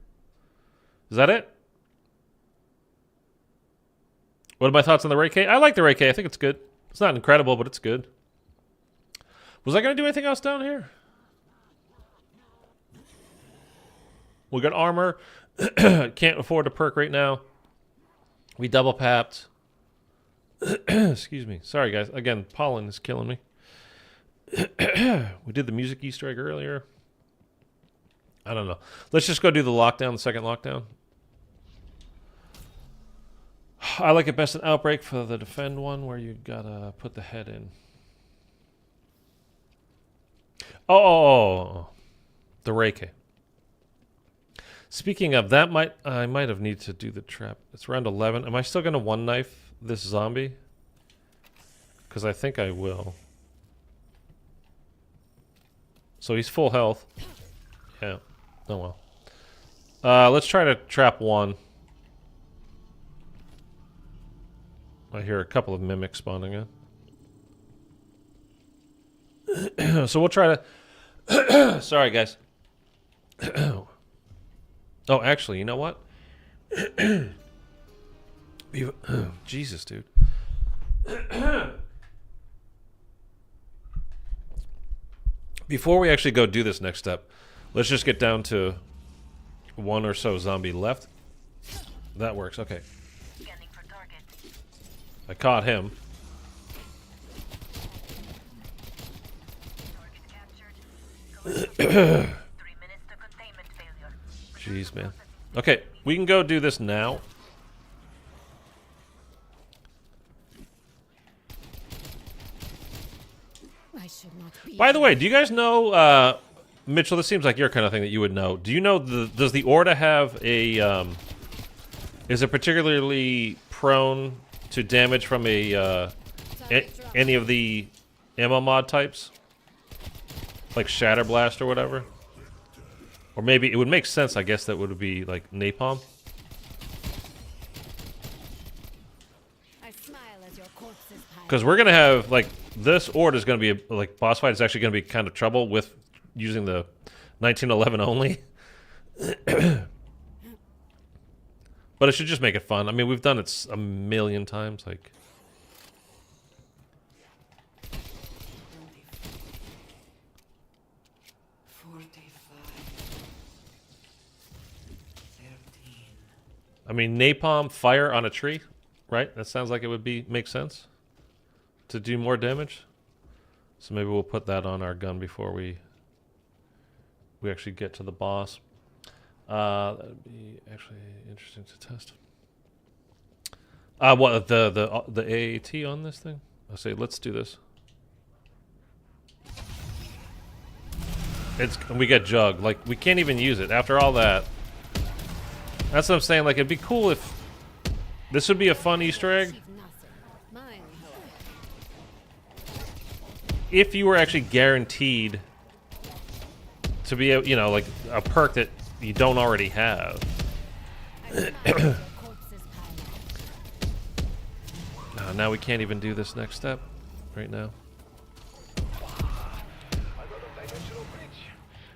Is that it? What are my thoughts on the Ray K? I like the Ray K. I think it's good. It's not incredible, but it's good. Was I going to do anything else down here? We got armor. Can't afford a perk right now. We double papped. Excuse me. Sorry, guys. Again, pollen is killing me. We did the music Easter egg earlier. I don't know. Let's just go do the lockdown, the second lockdown. I like it best in Outbreak for the defend one where you gotta put the head in. Oh, the Reiki. Speaking of that, I might have needed to do the trap. It's round 11. Am I still gonna one knife this zombie? Because I think I will. So he's full health. Yeah. Oh well. Let's try to trap one. I hear a couple of mimics spawning in. So we'll try to... Sorry, guys. Oh, actually, you know what? Jesus, dude. Before we actually go do this next step, let's just get down to one or so zombie left. That works, okay. Scanning for target. I caught him. Target captured. Going to 3 minutes to containment failure. Jeez, man. Okay, we can go do this now. I should not be. By the way, do you guys know, Mitchell, this seems like your kind of thing that you would know. Do you know, does the Orda have a, is it particularly prone to damage from any of the ammo mod types? Like Shatter Blast or whatever? Or maybe it would make sense, I guess, that would be like Napalm. I smile as your corpses pile. Because we're gonna have like this Orda is gonna be like boss fight is actually gonna be kind of trouble with using the 1911 only. But it should just make it fun. I mean, we've done it a million times. Like, I mean, napalm fire on a tree, right? That sounds like it would make sense to do more damage. So maybe we'll put that on our gun before we actually get to the boss. That'd be actually interesting to test. What the AAT on this thing? I'll say let's do this. We get jugged. Like we can't even use it after all that. That's what I'm saying. Like it'd be cool if this would be a fun Easter egg. Achieve nothing. Mine, however. If you were actually guaranteed to be, you know, like a perk that you don't already have. I smile as your corpses pile. Now we can't even do this next step right now. Another dimensional bridge.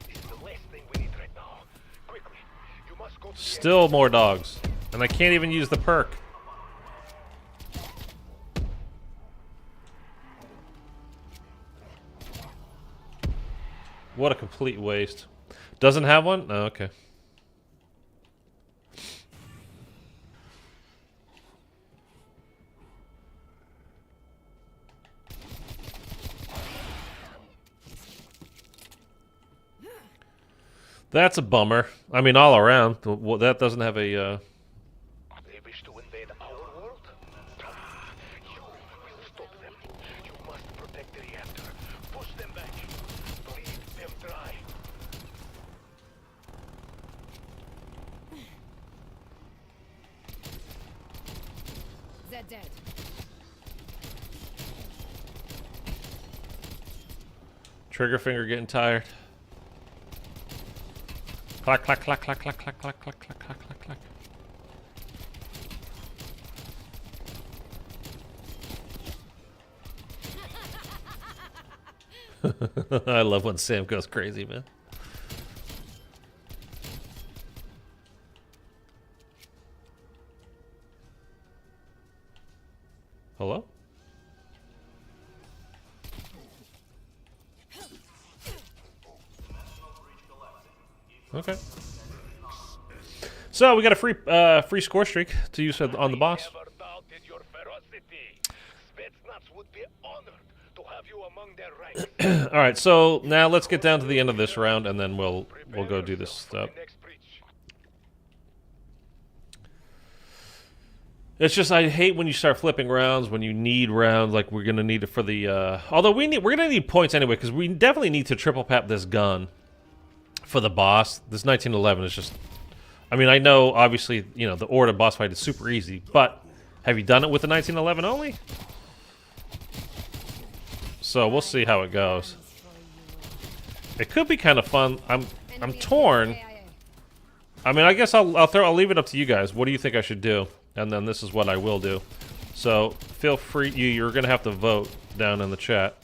This is the last thing we need right now. Quickly, you must go to the Still more dogs. And I can't even use the perk. What a complete waste. Doesn't have one? Oh, okay. That's a bummer. I mean, all around. Well, that doesn't have a... They wish to invade our world? You will stop them. You must protect the reactor. Push them back. Bleed them dry. They're dead. Trigger finger getting tired. Clack, clack, clack, clack, clack, clack, clack, clack, clack, clack, clack, clack. I love when Sam goes crazy, man. Hello? Okay. So we got a free score streak to use on the boss. Never doubted your ferocity. Spetsnaz would be honored to have you among their ranks. All right, so now let's get down to the end of this round, and then we'll go do this stuff. Next breach. It's just I hate when you start flipping rounds when you need rounds like we're gonna need it for the. Although we're gonna need points anyway because we definitely need to triple pap this gun for the boss. This 1911 is just. I mean, I know obviously you know the Orda boss fight is super easy, but have you done it with the 1911 only? So we'll see how it goes. It could be kind of fun. I'm torn. I mean, I guess I'll leave it up to you guys. What do you think I should do? And then this is what I will do. So feel free. You're gonna have to vote down in the chat.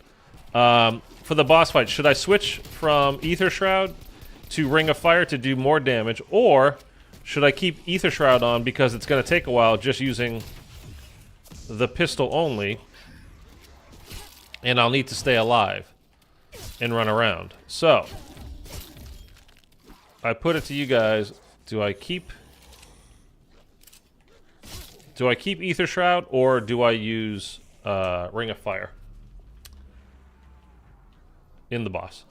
For the boss fight, should I switch from Ether Shroud to Ring of Fire to do more damage, or should I keep Ether Shroud on because it's gonna take a while just using the pistol only, and I'll need to stay alive and run around. So I put it to you guys. Do I keep Ether Shroud, or do I use Ring of Fire in the boss?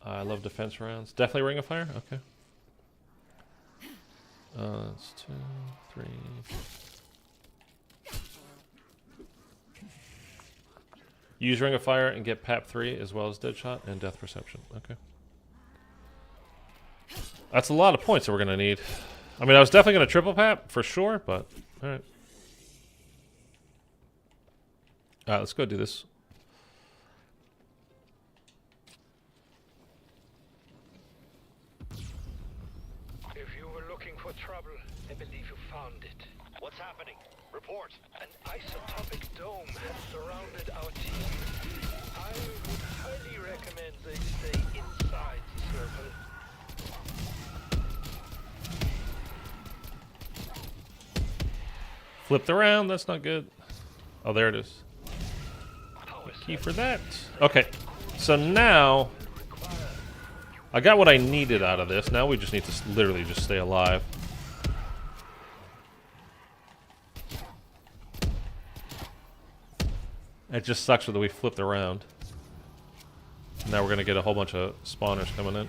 I love defense rounds. Definitely Ring of Fire? Okay. That's 2, 3. Use Ring of Fire and get PAP 3 as well as Deadshot and Death Perception. Okay. That's a lot of points that we're going to need. I mean, I was definitely going to triple PAP for sure, but alright. Alright, let's go do this. If you were looking for trouble, I believe you found it. What's happening? Report. An isotopic dome has surrounded our team. I would highly recommend they stay inside the circle. Flipped around, that's not good. Oh, there it is. Key for that. Okay, so now I got what I needed out of this. Now we just need to literally just stay alive. It just sucks that we flipped around. Now we're gonna get a whole bunch of spawners coming in.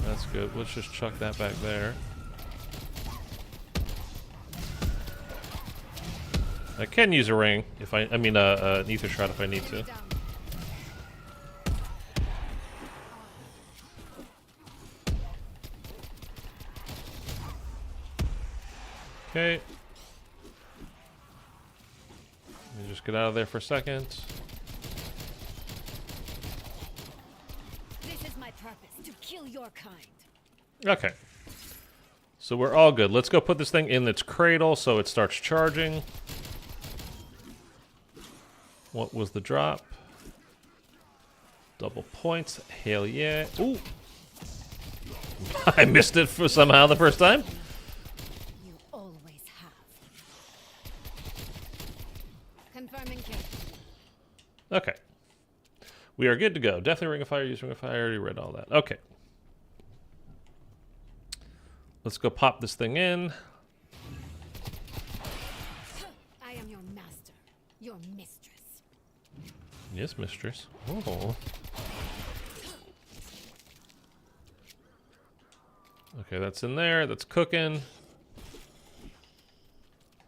That's good. Let's just chuck that back there. I can use a ring if I mean an Ether Shroud if I need to. Okay. Let me just get out of there for a second. This is my purpose, to kill your kind. Okay. So we're all good. Let's go put this thing in its cradle so it starts charging. What was the drop? Double points. Hell yeah. Ooh. I missed it for somehow the first time. You always have. Confirming kill. Okay. We are good to go. Definitely Ring of Fire, use Ring of Fire. I already read all that. Okay. Let's go pop this thing in. I am your master, your mistress. Yes, mistress. Oh. Okay, that's in there. That's cooking.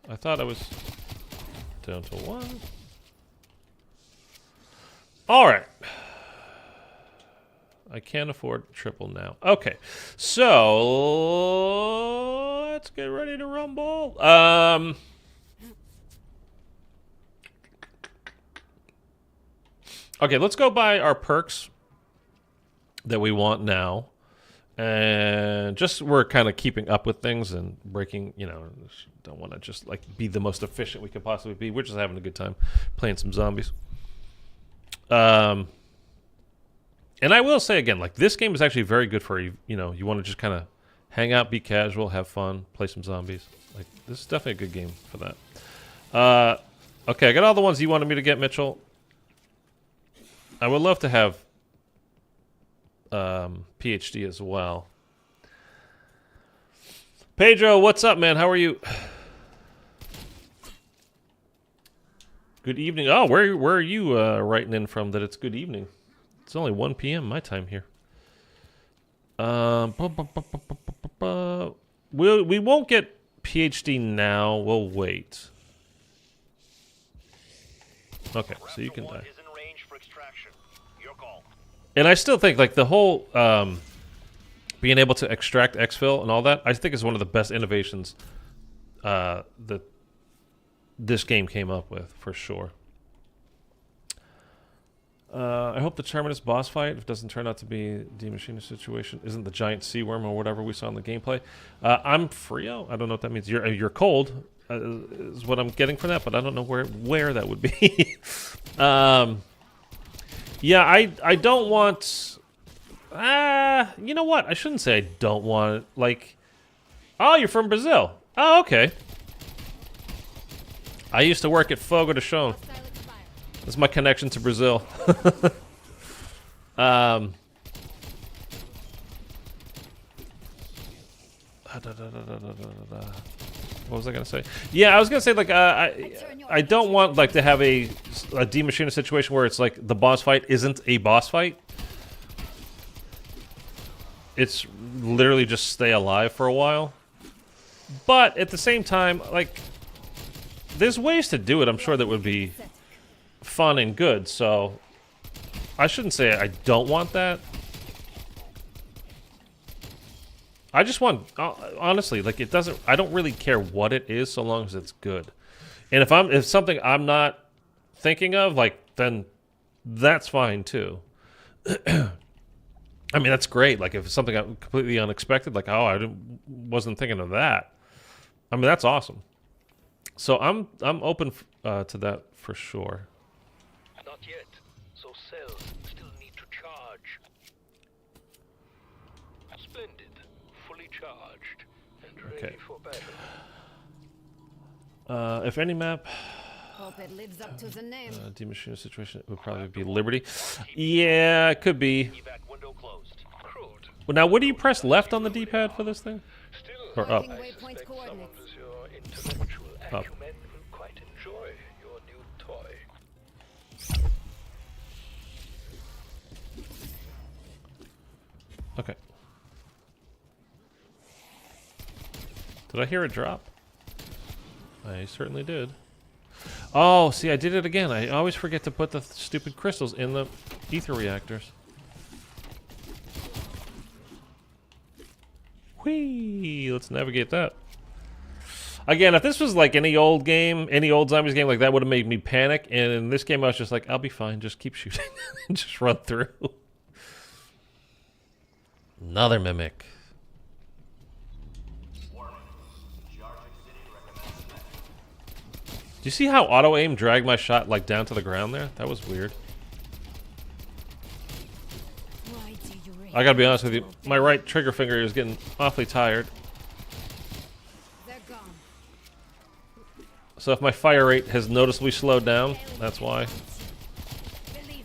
I thought I was down to 1. All right. I can't afford triple now. Okay, so let's get ready to rumble. Okay, let's go buy our perks that we want now. And just we're kind of keeping up with things and breaking, you know, don't want to just like be the most efficient we could possibly be. We're just having a good time playing some zombies. And I will say again, like this game is actually very good for you. You know, you want to just kind of hang out, be casual, have fun, play some zombies. Like this is definitely a good game for that. Okay, I got all the ones you wanted me to get, Mitchell. I would love to have PhD as well. Pedro, what's up, man? How are you? Good evening. Oh, where are you writing in from that it's good evening? It's only 1 p.m. my time here. We won't get PhD now. We'll wait. Okay, so you can die. And I still think like the whole being able to extract exfil and all that, I think is one of the best innovations that this game came up with, for sure. I hope the Terminus boss fight, if it doesn't turn out to be the machinist situation, isn't the giant sea worm or whatever we saw in the gameplay. I'm Frio. I don't know what that means. You're cold, is what I'm getting from that, but I don't know where that would be. Yeah, I don't want. You know what? I shouldn't say I don't want it. Like, oh, you're from Brazil. Oh, okay. I used to work at Fogo de Chão. That's my connection to Brazil. What was I gonna say? Yeah, I was gonna say like I don't want like to have a demachina situation where it's like the boss fight isn't a boss fight. It's literally just stay alive for a while. But at the same time, like, there's ways to do it, I'm sure, that would be fun and good, so I shouldn't say I don't want that. I just want, honestly, like, it doesn't, I don't really care what it is so long as it's good. And if something I'm not thinking of, like, then that's fine too. I mean, that's great. Like, if it's something completely unexpected, like, oh, wasn't thinking of that. I mean, that's awesome. So I'm open to that for sure. Not yet. So cells still need to charge. Splendid. Fully charged and ready Okay. for battle. If any map Hope it lives up to the name. demachina situation, it would probably be Liberty. Yeah, it could be. Evac window closed. Crude. Well, now, what do you press left on the D-pad for this thing? Still, Or up? Marking waypoint coordinates. with your intellectual Up. acumen will quite enjoy your new toy. Okay. Did I hear a drop? I certainly did. Oh, see, I did it again. I always forget to put the stupid crystals in the ether reactors. Whee! Let's navigate that. Again, if this was like any old game, any old zombies game, like that would have made me panic. And in this game, I was just like, I'll be fine. Just keep shooting. And just run through. Another mimic. Do you see how auto-aim dragged my shot like down to the ground there? That was weird. Why do you I gotta be honest with you, my right trigger finger is getting awfully tired. They're gone. So if my fire rate has noticeably slowed down, that's why. Believe me.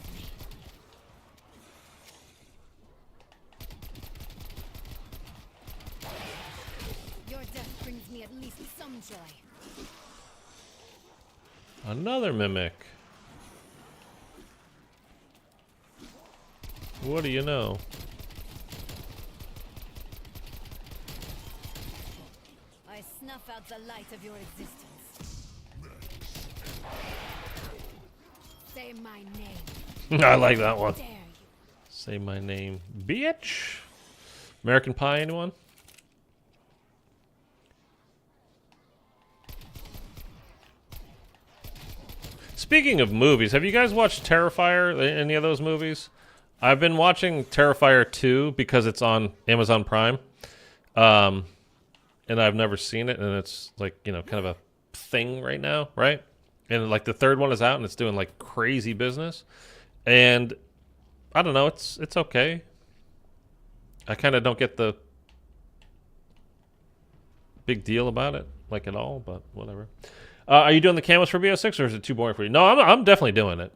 Your death brings me at least some joy. Another mimic. What do you know? I snuff out the light of your existence. Say my name. I like that one. Dare you? Say my name, bitch. American Pie, anyone? Speaking of movies, have you guys watched Terrifier? Any of those movies? I've been watching Terrifier 2 because it's on Amazon Prime. And I've never seen it, and it's like, you know, kind of a thing right now, right? And like the third one is out and it's doing like crazy business. And I don't know, it's okay. I kind of don't get the big deal about it, like at all, but whatever. Are you doing the camos for BO6 or is it too boring for you? No, I'm definitely doing it.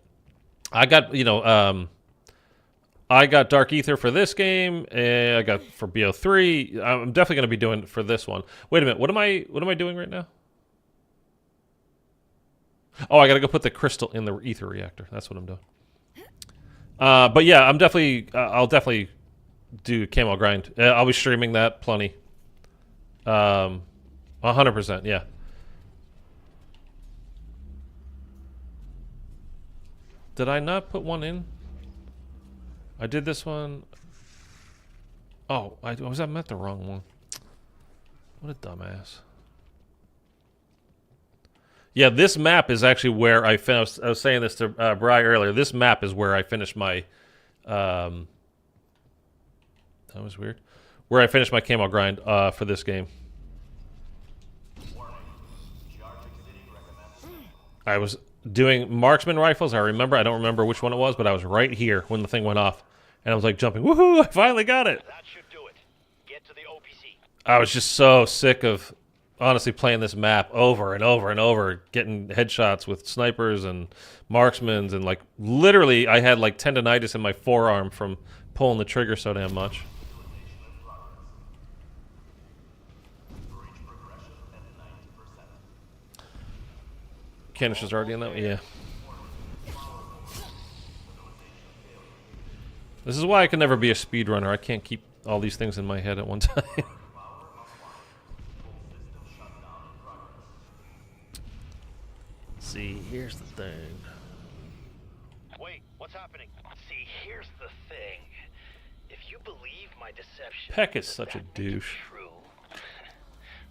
I got, you know, I got Dark Ether for this game, and I got for BO3. I'm definitely going to be doing it for this one. Wait a minute, what am I doing right now? Oh, I got to go put the crystal in the ether reactor. That's what I'm doing. But yeah, I'm definitely I'll definitely do camo grind. I'll be streaming that plenty. 100%, yeah. Did I not put one in? I did this one. Oh, I meant the wrong one. What a dumbass. Yeah, this map is actually where I finished. I was saying this to Bri earlier. This map is where I finished my. That was weird. Where I finished my camo grind for this game. I was doing marksman rifles. I remember. I don't remember which one it was, but I was right here when the thing went off, and I was like jumping. Woohoo! I finally got it. That should do it. Get to the OPC. I was just so sick of honestly playing this map over and over and over, getting headshots with snipers and marksmans, and like literally I had like tendonitis in my forearm from pulling the trigger so damn much. Canisters already in that? Yeah. This is why I can never be a speedrunner. I can't keep all these things in my head at one time. See, here's the thing. Wait, what's happening? See, here's the thing. If you believe my deception, Peck is does such a that make it douche. True?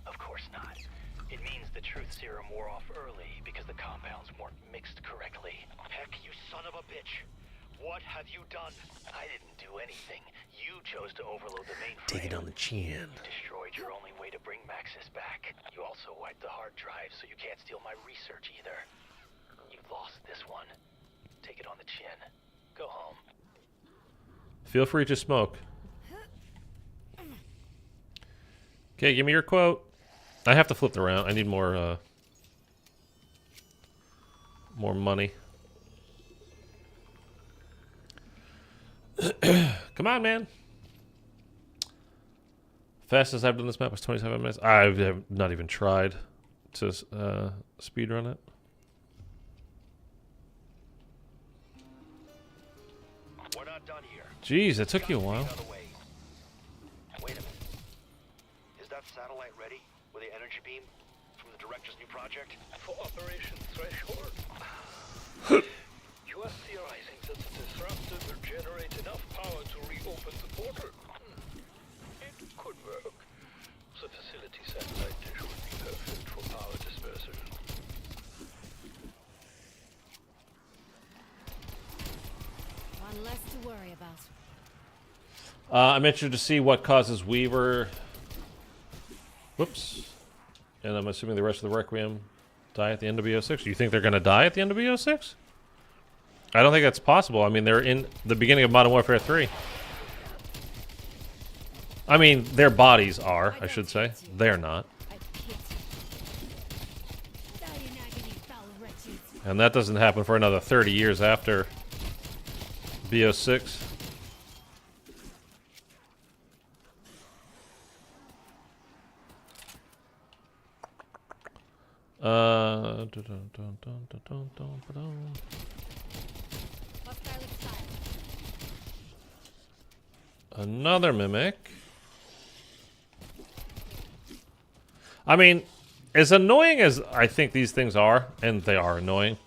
Of course not. It means the truth serum wore off early because the compounds weren't mixed correctly. Peck, you son of a bitch. What have you done? I didn't do anything. You chose to overload the mainframe. Take it on the chin. You destroyed your only way to bring Maxis back. You also wiped the hard drive, so you can't steal my research either. You lost this one. Take it on the chin. Go home. Feel free to smoke. Okay, give me your quote. I have to flip it around. I need more money. Come on, man. Fastest I've done this map was 27 minutes. I have not even tried to speedrun it. We're not done here. Jeez, it took you a while. Another way. Wait a minute. Is that satellite ready with the energy beam from the director's new project? For Operation Threshold? You are theorizing that the disruptor will generate enough power to reopen the portal. It could work. The facility satellite dish would be perfect for power dispersal. One less to worry about. I'm interested to see what causes Weaver. Whoops. And I'm assuming the rest of the Requiem die at the end of BO6. Do you think they're going to die at the end of BO6? I don't think that's possible. I mean, they're in the beginning of Modern Warfare 3. I mean, their bodies are, I should say. They're not. I pity. Die in agony, foul wretches. And that doesn't happen for another 30 years after BO6. Hostile exile. Another mimic. I mean, as annoying as I think these things are, and they are annoying,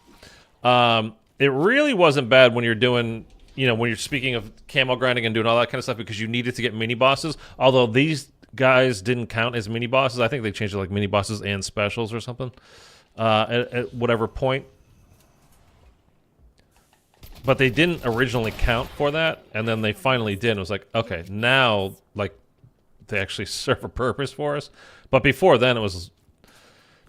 it really wasn't bad when you're doing, you know, when you're speaking of camo grinding and doing all that kind of stuff because you needed to get mini bosses. Although these guys didn't count as mini bosses. I think they changed it like mini bosses and specials or something at whatever point. But they didn't originally count for that, and then they finally did. It was like, okay, now like they actually serve a purpose for us. But before then, it was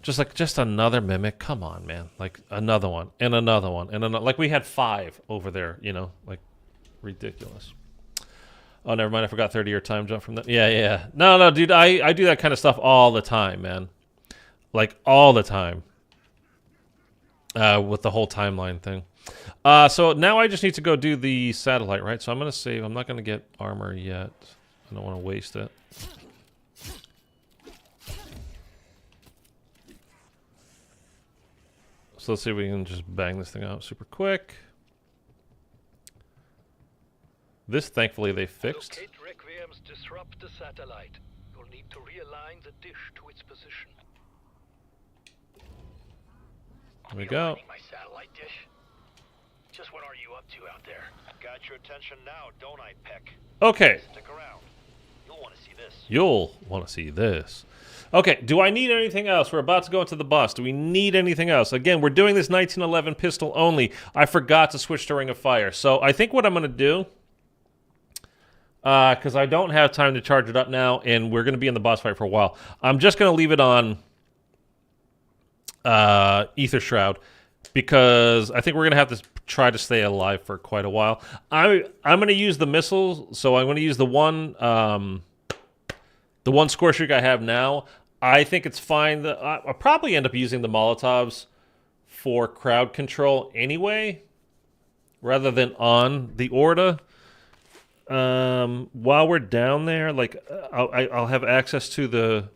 just another mimic. Come on, man! Like another one and another one and another. Like we had 5 over there, you know, like ridiculous. Oh, never mind. I forgot 30-year time jump from that. Yeah. No, dude. I do that kind of stuff all the time, man. Like all the time. With the whole timeline thing. So now I just need to go do the satellite, right? So I'm going to save. I'm not going to get armor yet. I don't want to waste it. So let's see if we can just bang this thing out super quick. This, thankfully, they fixed. Locate Requiem's disrupt the satellite. You'll need to realign the dish to its position. There we go. My satellite dish? Just what are you up to out there? Got your attention now, don't I, Peck? Okay. Stick around. You'll want to see this. You'll want to see this. Okay, do I need anything else? We're about to go into the bus. Do we need anything else? Again, we're doing this 1911 pistol only. I forgot to switch to Ring of Fire. So I think what I'm going to do, because I don't have time to charge it up now, and we're going to be in the boss fight for a while, I'm just going to leave it on Ether Shroud, because I think we're going to have to try to stay alive for quite a while. I'm going to use the missiles, so I'm going to use the one score streak I have now. I think it's fine. I'll probably end up using the Molotovs for crowd control anyway, rather than on the Orda. While we're down there, like I'll have access to the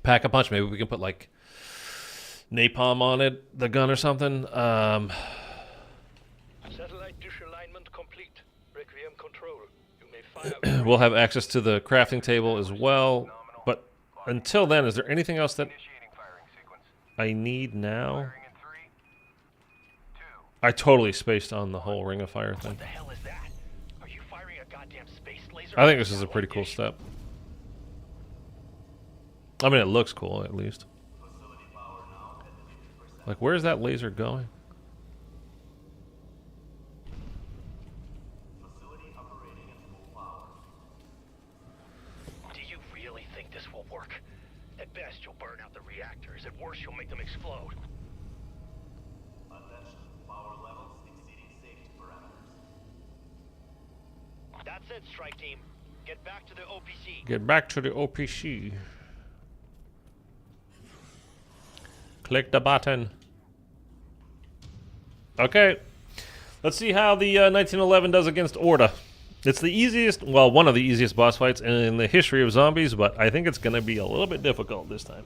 Pack-a-Punch. Maybe we can put like napalm on it, the gun or something. Satellite dish alignment complete. Requiem control. You may fire. We'll have access to the crafting table as well. But until then, is there anything else that I need now? I totally spaced on the whole Ring of Fire thing. What the hell is that? Are you firing a goddamn space laser? I think this is a pretty cool step. I mean, it looks cool, at least. Like, where's that laser going? Do you really think this will work? At best, you'll burn out the reactors. At worst, you'll make them explode. That's it, strike team. Get back to the OPC. Get back to the OPC. Click the button. Okay. Let's see how the 1911 does against Orda. It's the easiest, well, one of the easiest boss fights in the history of zombies, but I think it's going to be a little bit difficult this time.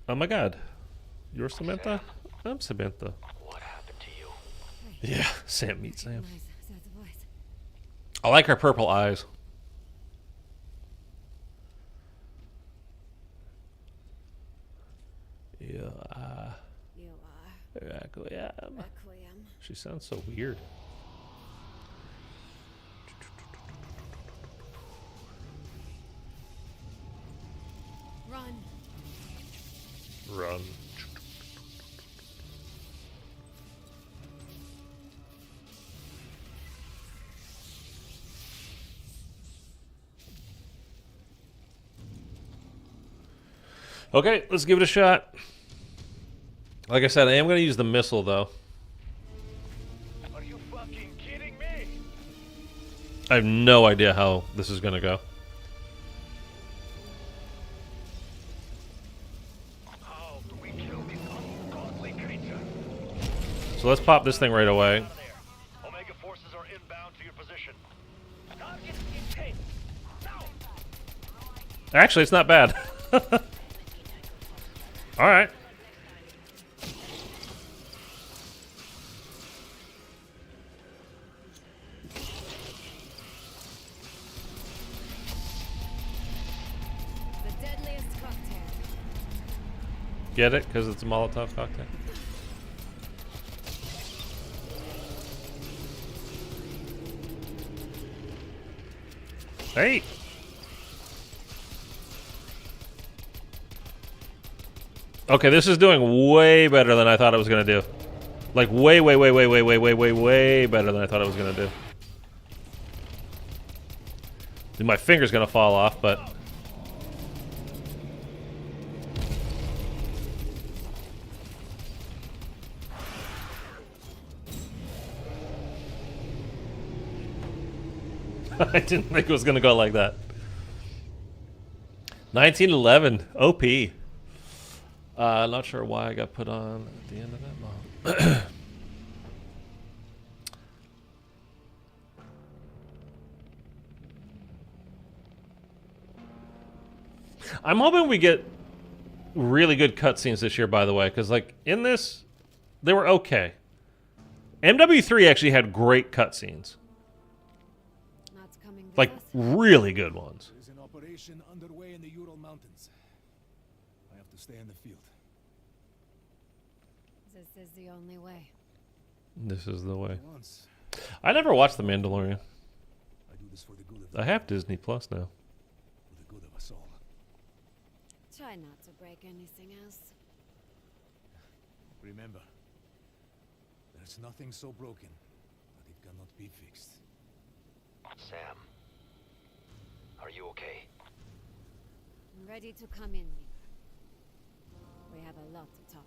Oh my god. You're Samantha? I'm Samantha. What happened to you? Yeah, Sam meets Sam. Nice. That's a voice. I like her purple eyes. You are Requiem. Requiem. She sounds so weird. Run. Run. Okay, let's give it a shot. Like I said, I am going to use the missile, though. Are you fucking kidding me? I have no idea how this is going to go. How do we kill this ungodly creature? So let's pop this thing right away. Out of there. Omega forces are inbound to your position. Target in pain. Now. Actually, it's not bad. All right. The deadliest cocktail. Get it? Because it's a Molotov cocktail. Hey! Okay, this is doing way better than I thought it was going to do. Like, way better than I thought it was going to do. Dude, my finger's going to fall off, but... I didn't think it was going to go like that. 1911, OP. Not sure why I got put on at the end of that model. I'm hoping we get really good cutscenes this year, by the way, because, like, in this, they were okay. MW3 actually had great cutscenes. That's coming Like, really good ones. There's an operation underway in the Ural Mountains. I have to stay in the field. This is the only way. This is the way. Once, I never watched The Mandalorian. I do this for the good of the I have Disney Plus now. for the good of us all. Try not to break anything else. Remember, there's nothing so broken that it cannot be fixed. Sam, are you okay? I'm ready to come in, Reaper. We have a lot to talk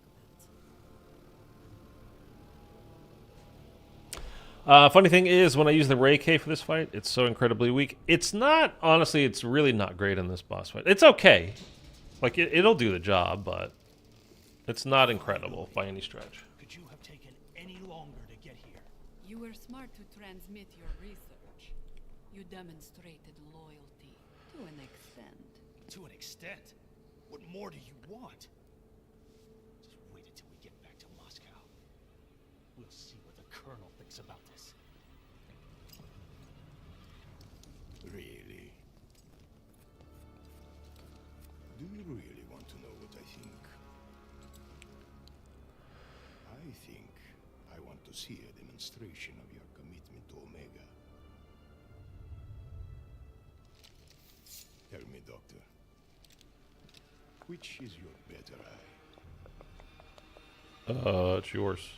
about. Funny thing is, when I use the Ray K for this fight, it's so incredibly weak. It's not, honestly, it's really not great in this boss fight. It's okay. Like, it'll do the job, but it's not incredible by any stretch. Could you have taken any longer to get here? You were smart to transmit your research. You demonstrated loyalty to an extent. To an extent. What more do you want? Just wait until we get back to Moscow. We'll see what the Colonel thinks about this. Really? Do you really want to know what I think? I think I want to see a demonstration of your commitment to Omega. Tell me, Doctor, which is your better eye? It's yours.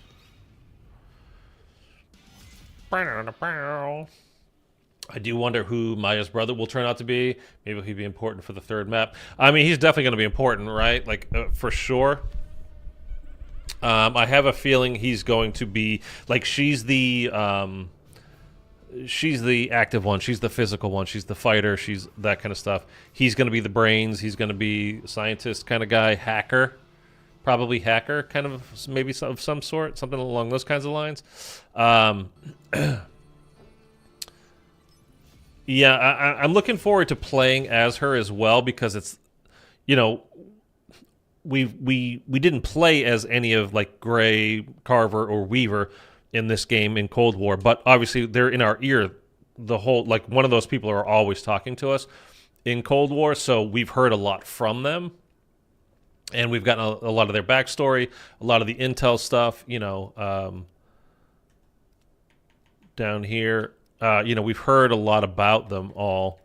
I do wonder who Maya's brother will turn out to be. Maybe he'll be important for the third map. I mean, he's definitely going to be important, right? Like, for sure. I have a feeling he's going to be like she's the active one, she's the physical one, she's the fighter, she's that kind of stuff. He's going to be the brains. He's going to be scientist kind of guy, hacker, probably hacker, kind of maybe of some sort, something along those kinds of lines. Yeah, I'm looking forward to playing as her as well because it's, you know, we didn't play as any of like Gray, Carver, or Weaver in this game in Cold War, but obviously they're in our ear the whole, like one of those people are always talking to us in Cold War, so we've heard a lot from them, and we've gotten a lot of their backstory, a lot of the intel stuff, you know, down here, you know, we've heard a lot about them all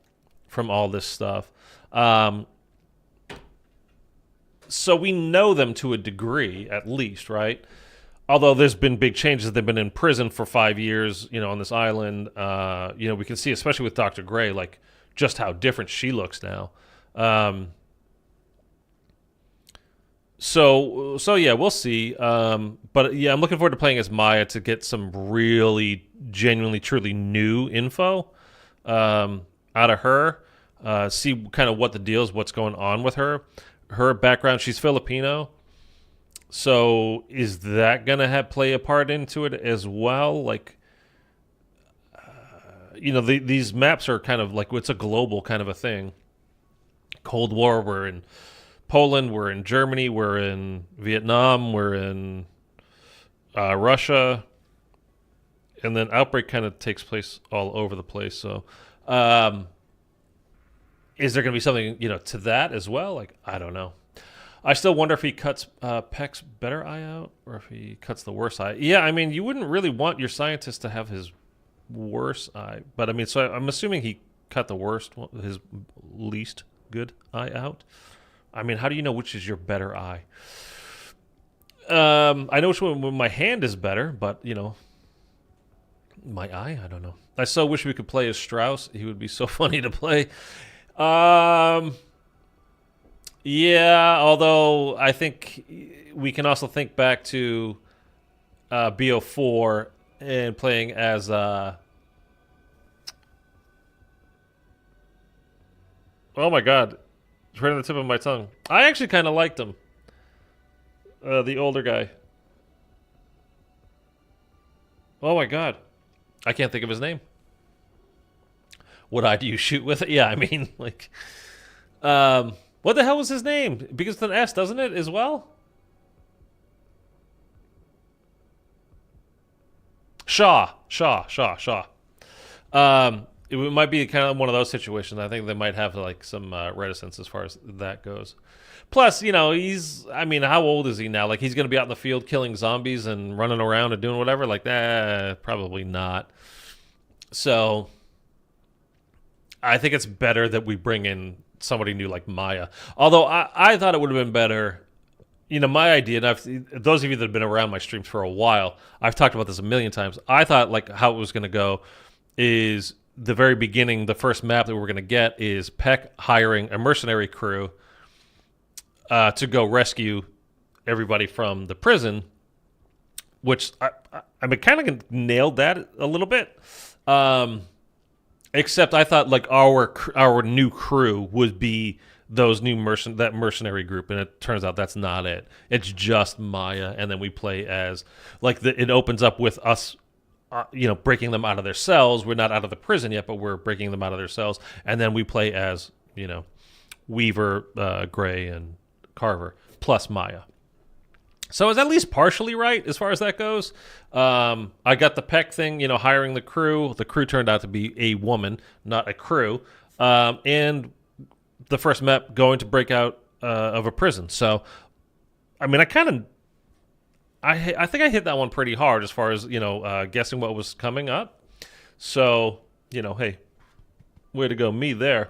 from all this stuff. So we know them to a degree, at least, right? Although there's been big changes. They've been in prison for 5 years, you know, on this island. You know, we can see, especially with Dr. Gray, like, just how different she looks now. So yeah, we'll see. But yeah, I'm looking forward to playing as Maya to get some really, genuinely, truly new info out of her. See kind of what the deal is, what's going on with her. Her background, she's Filipino. So is that going to play a part into it as well? Like, you know, these maps are kind of like, it's a global kind of a thing. Cold War, we're in Poland, we're in Germany, we're in Vietnam, we're in Russia. And then Outbreak kind of takes place all over the place. So is there going to be something, you know, to that as well? Like, I don't know. I still wonder if he cuts Peck's better eye out or if he cuts the worse eye. Yeah, I mean, you wouldn't really want your scientist to have his worse eye. But, I mean, so I'm assuming he cut the worst, his least good eye out. I mean, how do you know which is your better eye? I know which one my hand is better, but, you know, my eye, I don't know. I so wish we could play as Strauss. He would be so funny to play. Yeah, although I think we can also think back to BO4 and playing as oh my god, it's right on the tip of my tongue. I actually kind of liked him, the older guy. Oh my god, I can't think of his name. What eye do you shoot with it? Yeah, I mean, like, what the hell was his name? It begins with an S, doesn't it, as well? Shaw. it might be kind of one of those situations. I think they might have like some reticence as far as that goes. Plus, I mean, how old is he now? Like, he's going to be out in the field killing zombies and running around and doing whatever? Like, probably not. So, I think it's better that we bring in somebody new like Maya. Although, I thought it would have been better. My idea, and those of you that have been around my streams for a while, I've talked about this a million times. I thought, like, how it was going to go is the very beginning, the first map that we're going to get is Peck hiring a mercenary crew to go rescue everybody from the prison, which I mean, kind of nailed that a little bit. Except I thought like our new crew would be those new that mercenary group, and it turns out that's not it. It's just Maya, and then we play as it opens up with us, breaking them out of their cells. We're not out of the prison yet, but we're breaking them out of their cells, and then we play as Weaver, Gray, and Carver plus Maya. So it's at least partially right as far as that goes. I got the Peck thing, hiring the crew. The crew turned out to be a woman, not a crew. And the first map going to break out of a prison. So, I mean, I think I hit that one pretty hard as far as, guessing what was coming up. So, hey, way to go me there.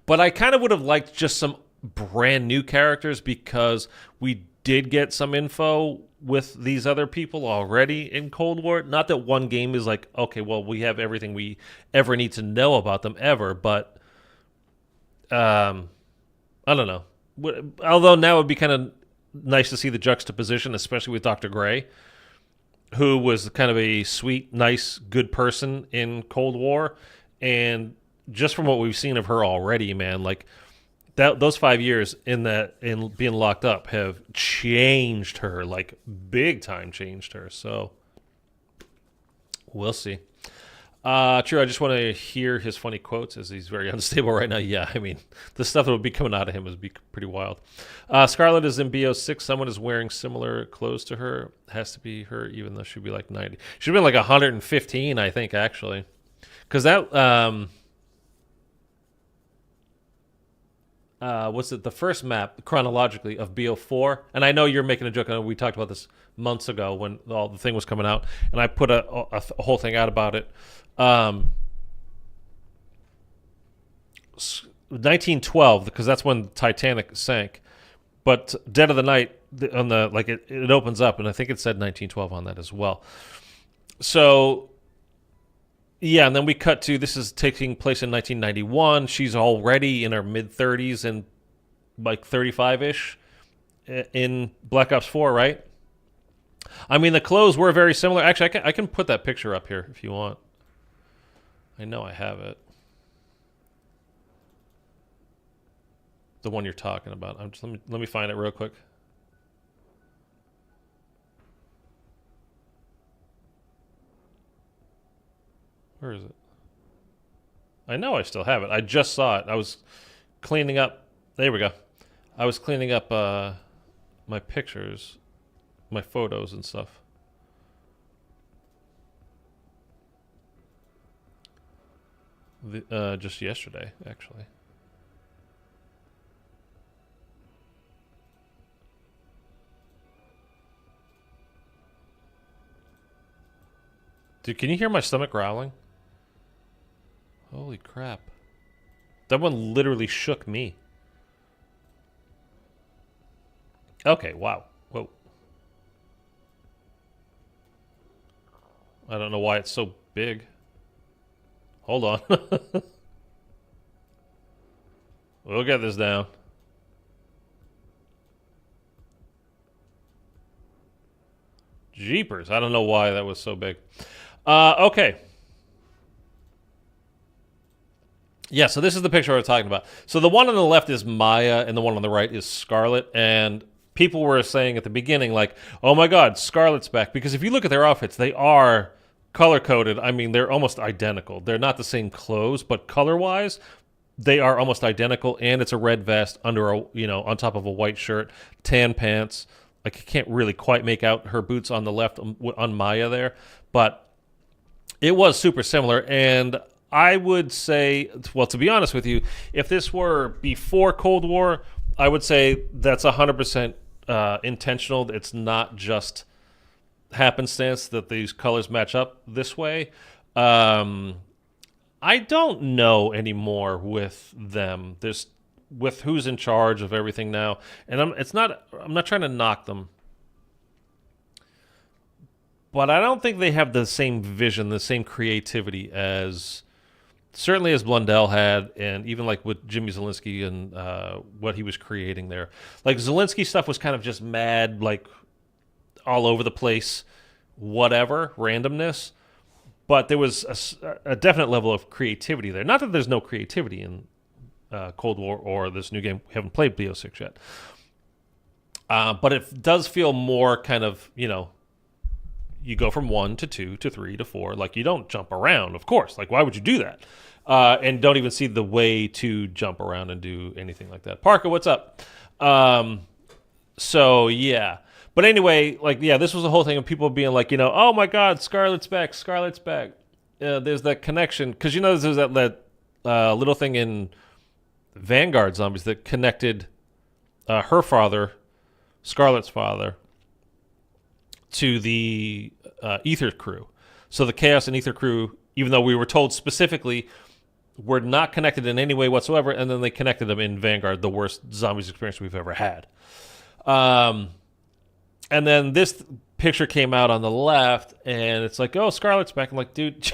But I kind of would have liked just some brand new characters because we did get some info with these other people already in Cold War. Not that one game is like, okay, well, we have everything we ever need to know about them ever, but I don't know. Although now it would be kind of nice to see the juxtaposition, especially with Dr. Gray, who was kind of a sweet, nice, good person in Cold War. And just from what we've seen of her already, man, like those 5 years in being locked up have changed her, like big time changed her. So we'll see. True, I just want to hear his funny quotes as he's very unstable right now. Yeah, I mean, the stuff that would be coming out of him would be pretty wild. Scarlet is in BO6. Someone is wearing similar clothes to her. Has to be her, even though she'd be like 90. She'd be like 115, I think, actually. Because that, what's it? The first map chronologically of BO4, and I know you're making a joke. I know we talked about this months ago when all the thing was coming out, and I put a whole thing out about it. 1912, because that's when Titanic sank. But Dead of the Night on the it opens up, and I think it said 1912 on that as well. So yeah, and then we cut to this is taking place in 1991. She's already in her mid-30s and like 35-ish in Black Ops 4, right? I mean, the clothes were very similar. Actually, I can put that picture up here if you want. I know I have it. The one you're talking about. Let me find it real quick. Where is it? I know I still have it. I just saw it. I was cleaning up. There we go. I was cleaning up my pictures, my photos and stuff. Just yesterday, actually. Dude, can you hear my stomach growling? Holy crap. That one literally shook me. Okay, wow. Whoa. I don't know why it's so big. Hold on. We'll get this down. Jeepers. I don't know why that was so big. Okay. Yeah, so this is the picture we're talking about. So the one on the left is Maya, and the one on the right is Scarlet. And people were saying at the beginning, like, oh my God, Scarlet's back. Because if you look at their outfits, they are color-coded. I mean, they're almost identical. They're not the same clothes, but color-wise, they are almost identical. And it's a red vest under a, on top of a white shirt, tan pants. Like, I can't really quite make out her boots on the left on Maya there. But It was super similar, and I would say, well, to be honest with you, if this were before Cold War, I would say that's 100% intentional. It's not just happenstance that these colors match up this way. I don't know anymore with them. There's with who's in charge of everything now, and I'm not trying to knock them, but I don't think they have the same vision, the same creativity as certainly as Blundell had, and even like with Jimmy Zelensky and what he was creating there. Like Zelensky stuff was kind of just mad, like all over the place, whatever randomness. But there was a definite level of creativity there. Not that there's no creativity in Cold War or this new game. We haven't played BO6 yet. But it does feel more kind of, you go from 1 to 2 to 3 to 4. Like, you don't jump around, of course. Like, why would you do that? And don't even see the way to jump around and do anything like that. Parker, what's up? So, yeah. But anyway, like, yeah, this was the whole thing of people being like, oh my God, Scarlet's back. There's that connection. Because, there's that little thing in Vanguard Zombies that connected her father, Scarlet's father, to the Ether crew. So the Chaos and Ether crew, even though we were told specifically, were not connected in any way whatsoever, and then they connected them in Vanguard, the worst Zombies experience we've ever had. And then this picture came out on the left, and it's like, oh, Scarlet's back. I'm like, dude,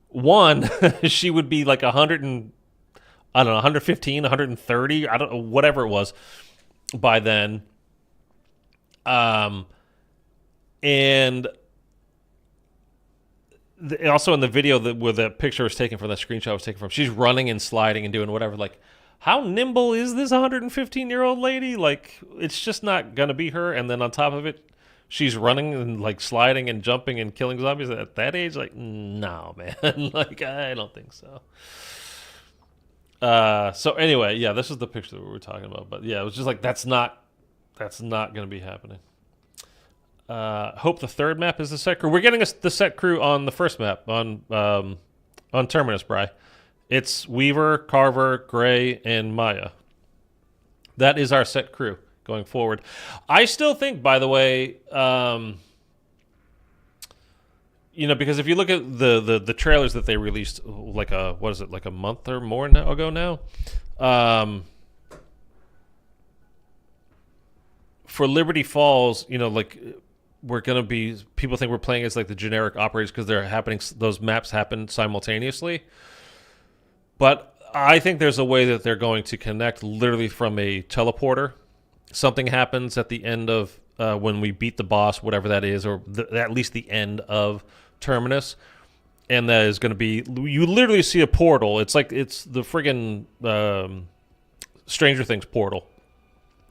one, she would be like 115, 130, I don't know, whatever it was by then. And also in the video where the picture was taken from, the screenshot was taken from, she's running and sliding and doing whatever. Like, how nimble is this 115-year-old lady? Like, it's just not going to be her. And then on top of it, she's running and, like, sliding and jumping and killing zombies at that age? Like, no, man. Like, I don't think so. So anyway, yeah, this is the picture that we were talking about. But, yeah, it was just like, that's not going to be happening. Hope the third map is the set crew. We're getting the set crew on the first map, on Terminus, Bri. It's Weaver, Carver, Gray, and Maya. That is our set crew going forward. I still think, by the way, because if you look at the trailers that they released, like a month or more ago now, for Liberty Falls, we're gonna be, people think we're playing as like the generic operators because those maps happen simultaneously. But I think there's a way that they're going to connect literally from a teleporter. Something happens at the end of when we beat the boss, whatever that is, or at least the end of Terminus. And that is going to be, you literally see a portal. It's like, it's the friggin' Stranger Things portal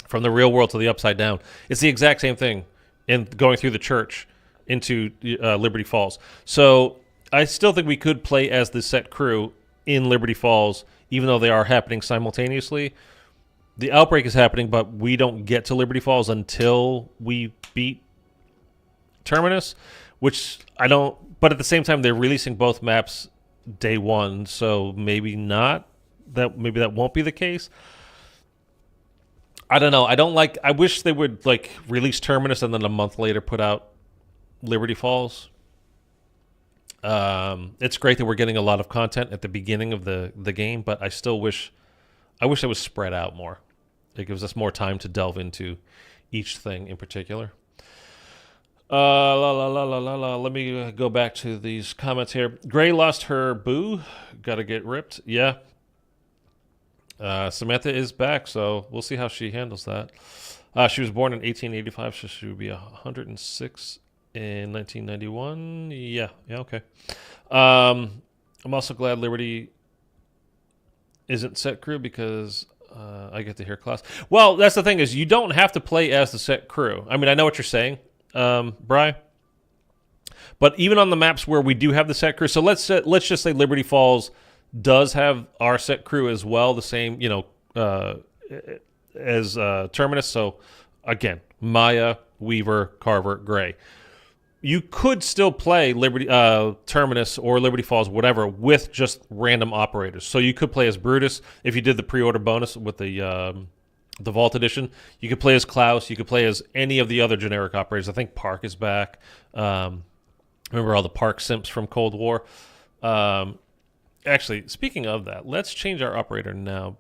from the real world to the Upside Down. It's the exact same thing in going through the church into Liberty Falls. So I still think we could play as the set crew in Liberty Falls, even though they are happening simultaneously. The outbreak is happening, but we don't get to Liberty Falls until we beat Terminus, which I don't. But at the same time, they're releasing both maps day one, so maybe not. Maybe that won't be the case. I don't know. I wish they would like release Terminus and then a month later put out Liberty Falls. It's great that we're getting a lot of content at the beginning of the game, but I still wish it was spread out more. It gives us more time to delve into each thing in particular. Let me go back to these comments here. Gray lost her boo. Got to get ripped. Yeah. Samantha is back, so we'll see how she handles that. She was born in 1885, so she would be 106 in 1991. Yeah, okay. I'm also glad Liberty isn't set crew because I get to hear class. Well, that's the thing is you don't have to play as the set crew. I mean, I know what you're saying, Bri. But even on the maps where we do have the set crew, so let's just say Liberty Falls does have our set crew as well, the same, as Terminus. So again, Maya, Weaver, Carver, Gray. you could still play Liberty Terminus or Liberty Falls, whatever, with just random operators. So you could play as Brutus if you did the pre-order bonus with the Vault Edition. You could play as Klaus. You could play as any of the other generic operators. I think Park is back. Remember all the Park simps from Cold War? Actually, speaking of that, let's change our operator now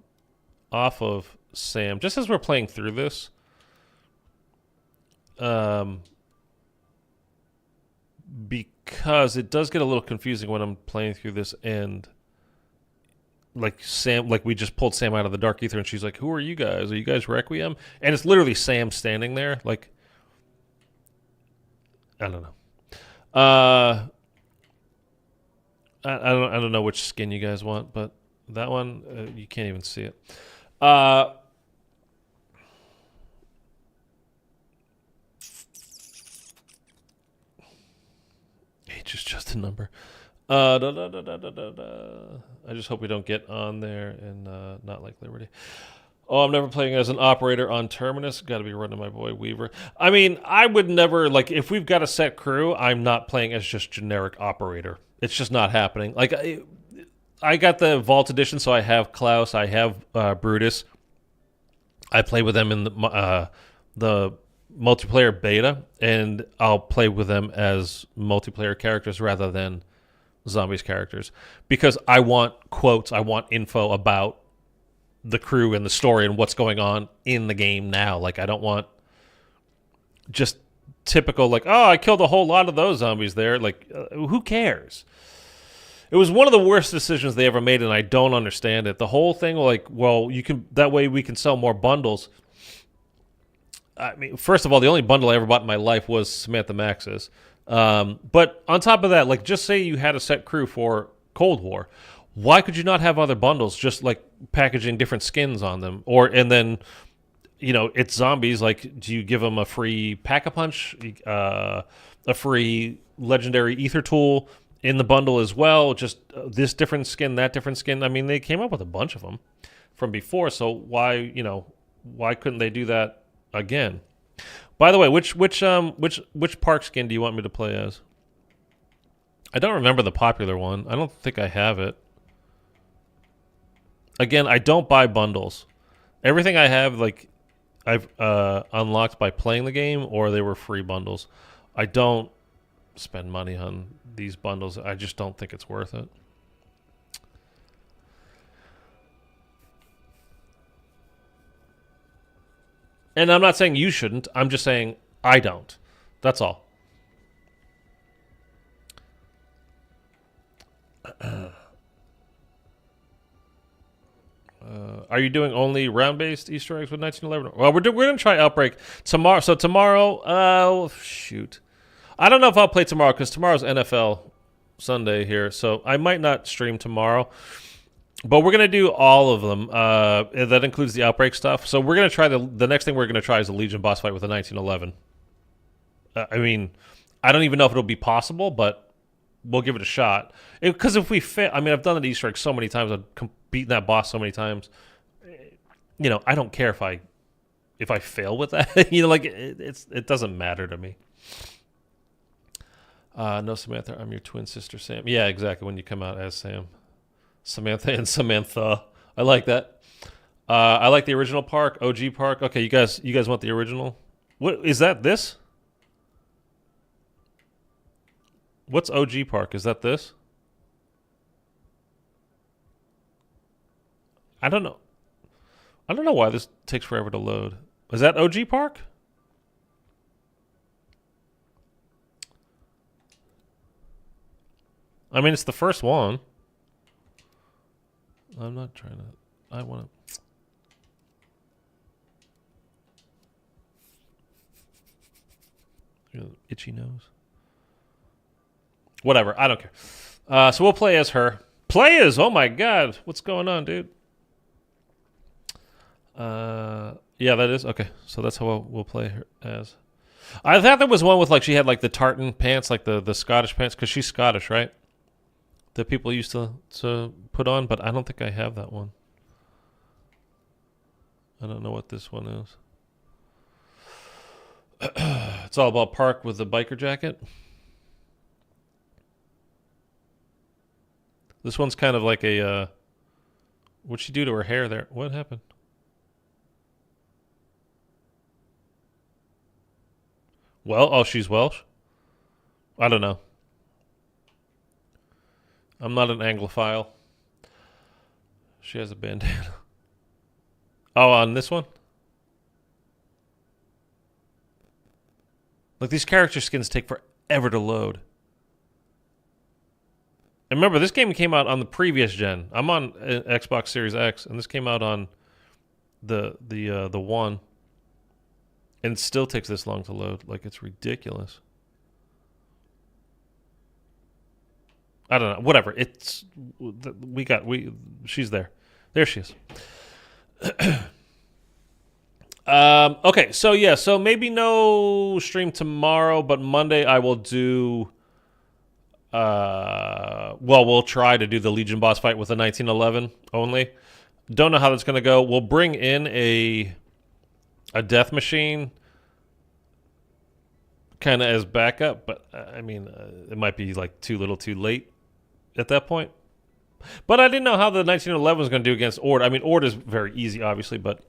off of Sam, just as we're playing through this. Because it does get a little confusing when I'm playing through this, and like Sam, like we just pulled Sam out of the Dark Ether, and she's like, "Who are you guys? Are you guys Requiem?" And it's literally Sam standing there, like, I don't know. I don't know which skin you guys want, but that one you can't even see it. Age is just a number. I just hope we don't get on there and not like Liberty. Oh, I'm never playing as an operator on Terminus. Got to be running my boy Weaver. I mean, I would never, like, if we've got a set crew, I'm not playing as just generic operator. It's just not happening. Like, I got the Vault Edition, so I have Klaus, I have Brutus. I play with them in the multiplayer beta, and I'll play with them as multiplayer characters rather than zombies characters, because I want quotes, I want info about the crew and the story and what's going on in the game now. Like, I don't want just typical, like, oh, I killed a whole lot of those zombies there. Like, who cares? It was one of the worst decisions they ever made, and I don't understand it. The whole thing, like, well, you can, that way we can sell more bundles. I mean, first of all, the only bundle I ever bought in my life was Samantha Max's. But on top of that, like, just say you had a set crew for Cold War. Why could you not have other bundles, just like packaging different skins on them? And then, you know, it's zombies. Like, do you give them a free Pack-a-Punch, a free legendary ether tool in the bundle as well? Just this different skin, that different skin. I mean, they came up with a bunch of them from before. So why couldn't they do that again? By the way, which Park skin do you want me to play as? I don't remember the popular one. I don't think I have it. Again, I don't buy bundles. Everything I have, like, I've unlocked by playing the game, or they were free bundles. I don't spend money on these bundles. I just don't think it's worth it. And I'm not saying you shouldn't. I'm just saying I don't. That's all. Are you doing only round-based Easter eggs with 1911? Well, we're going to try Outbreak tomorrow. So tomorrow, shoot. I don't know if I'll play tomorrow because tomorrow's NFL Sunday here. So I might not stream tomorrow. But we're going to do all of them. That includes the Outbreak stuff. So we're going to try the next thing we're going to try is the Legion boss fight with the 1911. I mean, I don't even know if it'll be possible, but we'll give it a shot. Because if we fail, I mean, I've done the Easter egg so many times. I've beaten that boss so many times. You know, I don't care if I fail with that. You know, like, it doesn't matter to me. No, Samantha, I'm your twin sister, Sam. Yeah, exactly. When you come out as Sam. Samantha and Samantha. I like that. I like the original Park, OG Park. Okay, you guys want the original? What is that? This? What's OG Park? Is that this? I don't know. I don't know why this takes forever to load. Is that OG Park? I mean, it's the first one. I'm not trying to... I want to... Itchy nose. Whatever, I don't care. So we'll play as her. Play as... Oh my god, what's going on, dude? Yeah, that is... Okay, so that's how we'll play her as. I thought there was one with, like, she had, like, the tartan pants, like the Scottish pants, because she's Scottish, right? That people used to put on, but I don't think I have that one. I don't know what this one is. It's all about Park with the biker jacket. This one's kind of like a, what'd she do to her hair there? What happened? Well, oh, she's Welsh? I don't know. I'm not an Anglophile. She has a bandana. Oh, on this one? Like, these character skins take forever to load. And remember, this game came out on the previous gen. I'm on Xbox Series X, and this came out on the one. And it still takes this long to load. Like, it's ridiculous. I don't know. Whatever. It's she's there. There she is. Okay, so yeah, so maybe no stream tomorrow, but Monday I will do. We'll try to do the Legion boss fight with the 1911 only. Don't know how that's gonna go. We'll bring in a death machine, kind of as backup, but I mean, it might be like too little, too late at that point. But I didn't know how the 1911 was going to do against Ord. I mean, Ord is very easy, obviously, but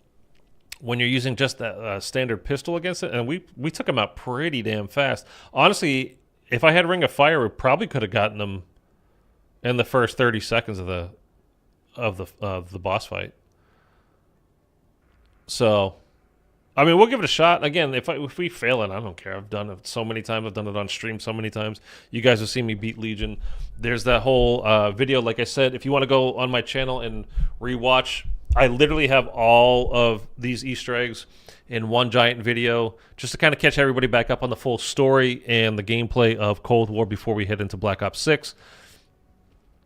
when you're using just that standard pistol against it, and we took him out pretty damn fast. Honestly, if I had Ring of Fire, we probably could have gotten him in the first 30 seconds of the boss fight. So, I mean, we'll give it a shot. Again, if we fail it, I don't care. I've done it so many times. I've done it on stream so many times. You guys have seen me beat Legion. There's that whole video. Like I said, if you want to go on my channel and rewatch, I literally have all of these Easter eggs in one giant video just to kind of catch everybody back up on the full story and the gameplay of Cold War before we head into Black Ops 6.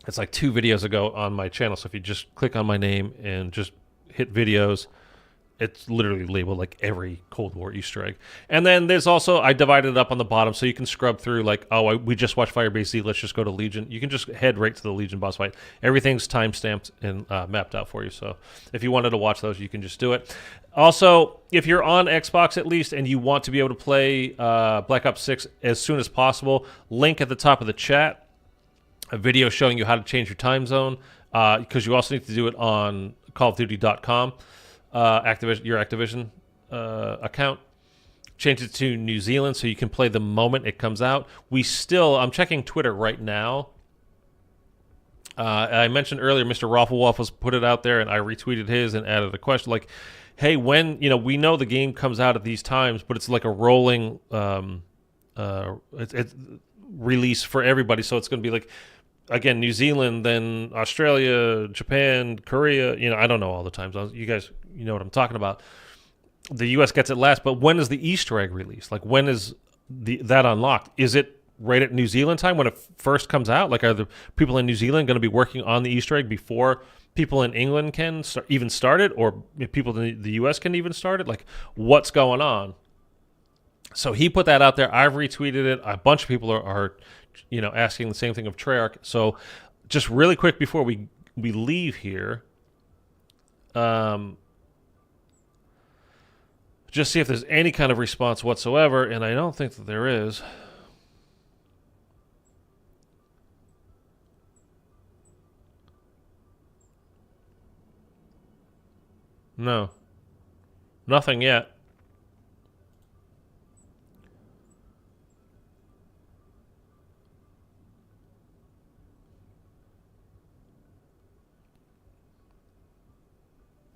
It's like 2 videos ago on my channel. So if you just click on my name and just hit videos, it's literally labeled like every Cold War Easter egg. And then there's also, I divided it up on the bottom so you can scrub through like, oh, we just watched Firebase Z, let's just go to Legion. You can just head right to the Legion boss fight. Everything's time-stamped and mapped out for you. So if you wanted to watch those, you can just do it. Also, if you're on Xbox at least and you want to be able to play Black Ops 6 as soon as possible, link at the top of the chat, a video showing you how to change your time zone, because you also need to do it on callofduty.com. Your Activision account. Change it to New Zealand so you can play the moment it comes out. I'm checking Twitter right now. I mentioned earlier Mr. Rafflewaffles put it out there and I retweeted his and added a question like, hey, when, we know the game comes out at these times, but it's like a rolling it's release for everybody. So it's going to be like, again, New Zealand, then Australia, Japan, Korea. I don't know all the times. You guys, you know what I'm talking about. The U.S. gets it last, but when is the Easter egg release? Like, when is that unlocked? Is it right at New Zealand time when it first comes out? Like, are the people in New Zealand going to be working on the Easter egg before people in England can even start it, or if people in the U.S. can even start it? Like, what's going on? So he put that out there. I've retweeted it. A bunch of people are asking the same thing of Treyarch. So just really quick before we leave here, just see if there's any kind of response whatsoever, and I don't think that there is. No. Nothing yet.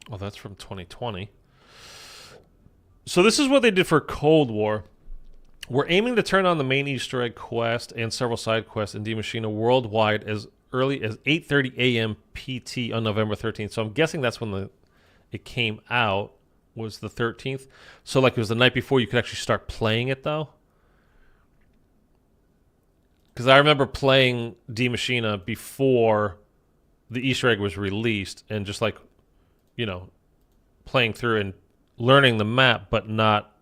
Well, that's from 2020. So this is what they did for Cold War. We're aiming to turn on the main Easter egg quest and several side quests in D Machina worldwide as early as 8:30 a.m. PT on November 13th. So I'm guessing that's when it came out, was the 13th. So like it was the night before you could actually start playing it though. Because I remember playing D Machina before the Easter egg was released and just like, playing through and learning the map, but not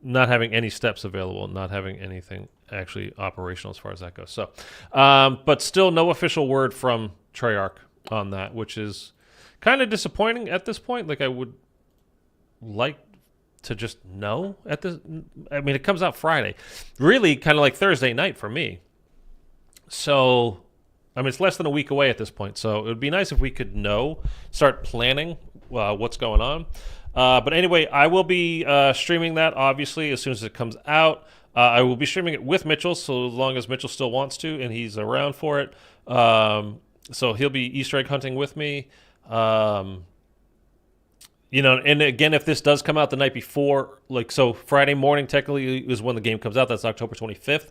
having any steps available, not having anything actually operational as far as that goes. So, but still no official word from Treyarch on that, which is kind of disappointing at this point. Like I would like to just know at this. I mean, it comes out Friday, really kind of like Thursday night for me. So I mean, it's less than a week away at this point, so it would be nice if we could start planning what's going on. But anyway, I will be streaming that, obviously, as soon as it comes out. I will be streaming it with Mitchell, so long as Mitchell still wants to, and he's around for it. So he'll be Easter egg hunting with me. And again, if this does come out the night before, so Friday morning technically is when the game comes out. That's October 25th.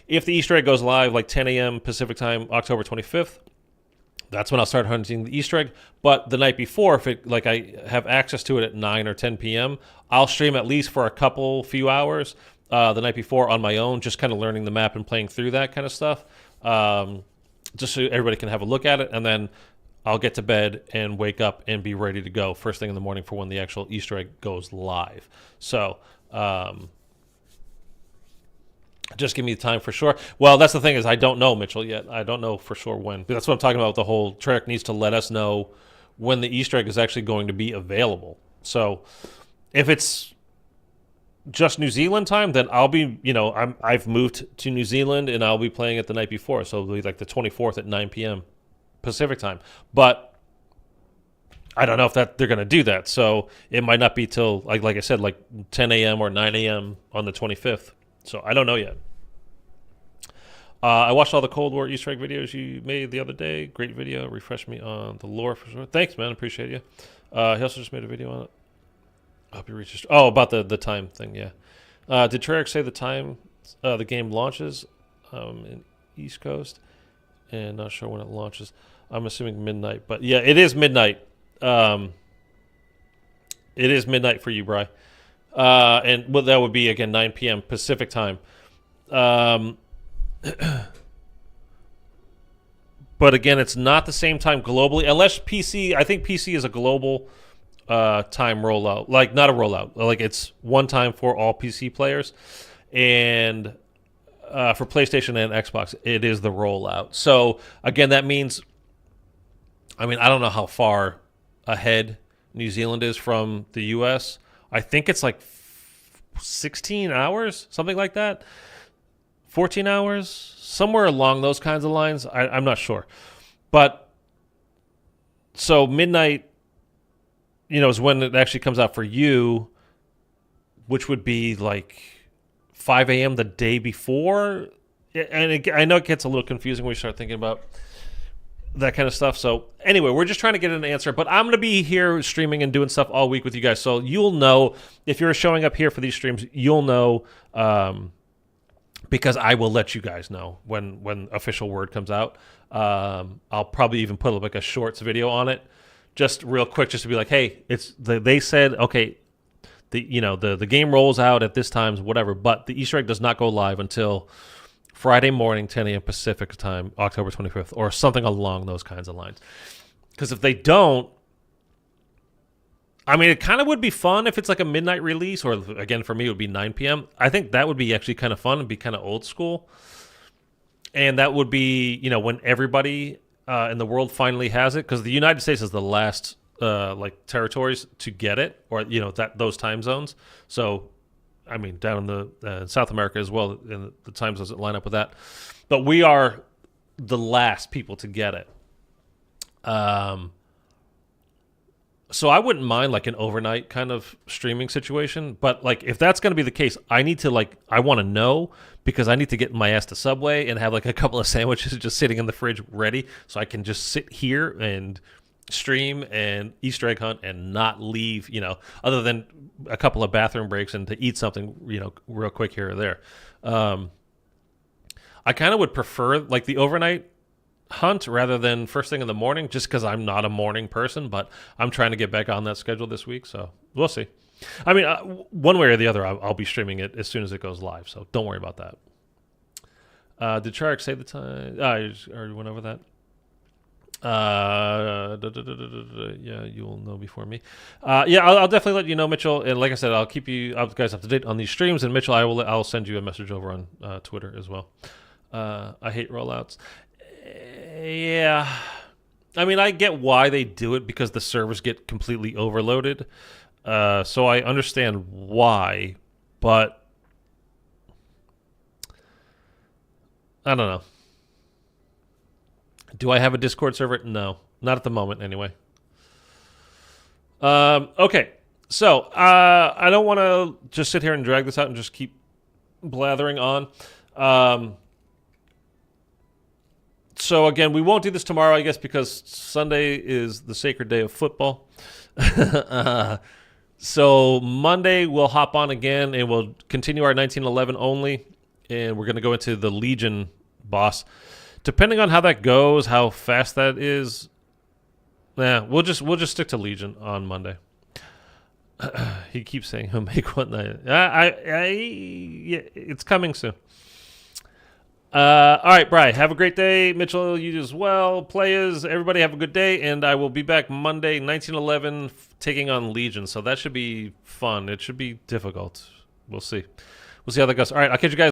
If the Easter egg goes live 10 a.m. Pacific time, October 25th, that's when I'll start hunting the Easter egg. But the night before, if I have access to it at 9 or 10 p.m., I'll stream at least for a few hours the night before on my own, just kind of learning the map and playing through that kind of stuff, just so everybody can have a look at it. And then I'll get to bed and wake up and be ready to go first thing in the morning for when the actual Easter egg goes live. So just give me the time for sure. Well, that's the thing is I don't know, Mitchell, yet. I don't know for sure when. But that's what I'm talking about. The whole Treyarch needs to let us know when the Easter egg is actually going to be available. So if it's just New Zealand time, then I'll be, I've moved to New Zealand and I'll be playing it the night before. So it'll be the 24th at 9 p.m. Pacific time. But I don't know if they're going to do that. So it might not be till, like I said, 10 a.m. or 9 a.m. on the 25th. So I don't know yet. I watched all the Cold War Easter egg videos you made the other day. Great video. Refresh me on the lore for sure. Thanks, man. Appreciate you. He also just made a video on it. I hope you reached. Oh, about the time thing, yeah. Did Treyarch say the time the game launches in East Coast? And not sure when it launches. I'm assuming midnight. But yeah, it is midnight. It is midnight for you, Bri. And that would be, again, 9 p.m. Pacific time. But again, it's not the same time globally, unless PC, I think PC is a global time rollout. Not a rollout. It's one time for all PC players. And for PlayStation and Xbox, it is the rollout. So, again, that means, I don't know how far ahead New Zealand is from the U.S., I think it's 16 hours, something like that. 14 hours, somewhere along those kinds of lines. I'm not sure. But so midnight, is when it actually comes out for you, which would be 5 a.m. the day before. And I know it gets a little confusing when we start thinking about that kind of stuff. So anyway, we're just trying to get an answer, but I'm going to be here streaming and doing stuff all week with you guys. So you'll know if you're showing up here for these streams, you'll know, because I will let you guys know when official word comes out. I'll probably even put a shorts video on it, just real quick, just to be hey, they said, okay, the game rolls out at this time, whatever, but the Easter egg does not go live until Friday morning, 10 a.m. Pacific time, October 25th, or something along those kinds of lines. Because if they don't, it kind of would be fun if it's a midnight release, or again, for me, it would be 9 p.m. I think that would be actually kind of fun and be kind of old school. And that would be, when everybody in the world finally has it, because the United States is the last territories to get it, or, those time zones. So, down in the South America as well, and the time zones that line up with that. But we are the last people to get it. So I wouldn't mind an overnight kind of streaming situation. But if that's going to be the case, I need to I want to know, because I need to get my ass to Subway and have a couple of sandwiches just sitting in the fridge ready, so I can just sit here and stream and Easter egg hunt and not leave, other than a couple of bathroom breaks and to eat something, real quick here or there. I kind of would prefer the overnight hunt rather than first thing in the morning, just because I'm not a morning person, but I'm trying to get back on that schedule this week, so we'll see. One way or the other, I'll be streaming it as soon as it goes live, so don't worry about that. Did Treyarch say the time? I already went over that. Yeah, you'll know before me. I'll definitely let you know, Mitchell. And like I said, I'll keep you guys up to date on these streams. And Mitchell, I'll send you a message over on Twitter as well. I hate rollouts. Yeah, I get why they do it, because the servers get completely overloaded. So I understand why, but I don't know. Do I have a Discord server? No, not at the moment, anyway. Okay, so I don't want to just sit here and drag this out and just keep blathering on. So again, we won't do this tomorrow, I guess, because Sunday is the sacred day of football. So Monday we'll hop on again and we'll continue our 1911 only, and we're going to go into the Legion boss. Depending on how that goes, how fast that is, we'll just stick to Legion on Monday. He keeps saying he'll make one night. Yeah, it's coming soon. All right, Bri, have a great day. Mitchell, you as well. Players, everybody have a good day, and I will be back Monday, 1911, taking on Legion. So that should be fun. It should be difficult. We'll see. We'll see how that goes. All right, I'll catch you guys.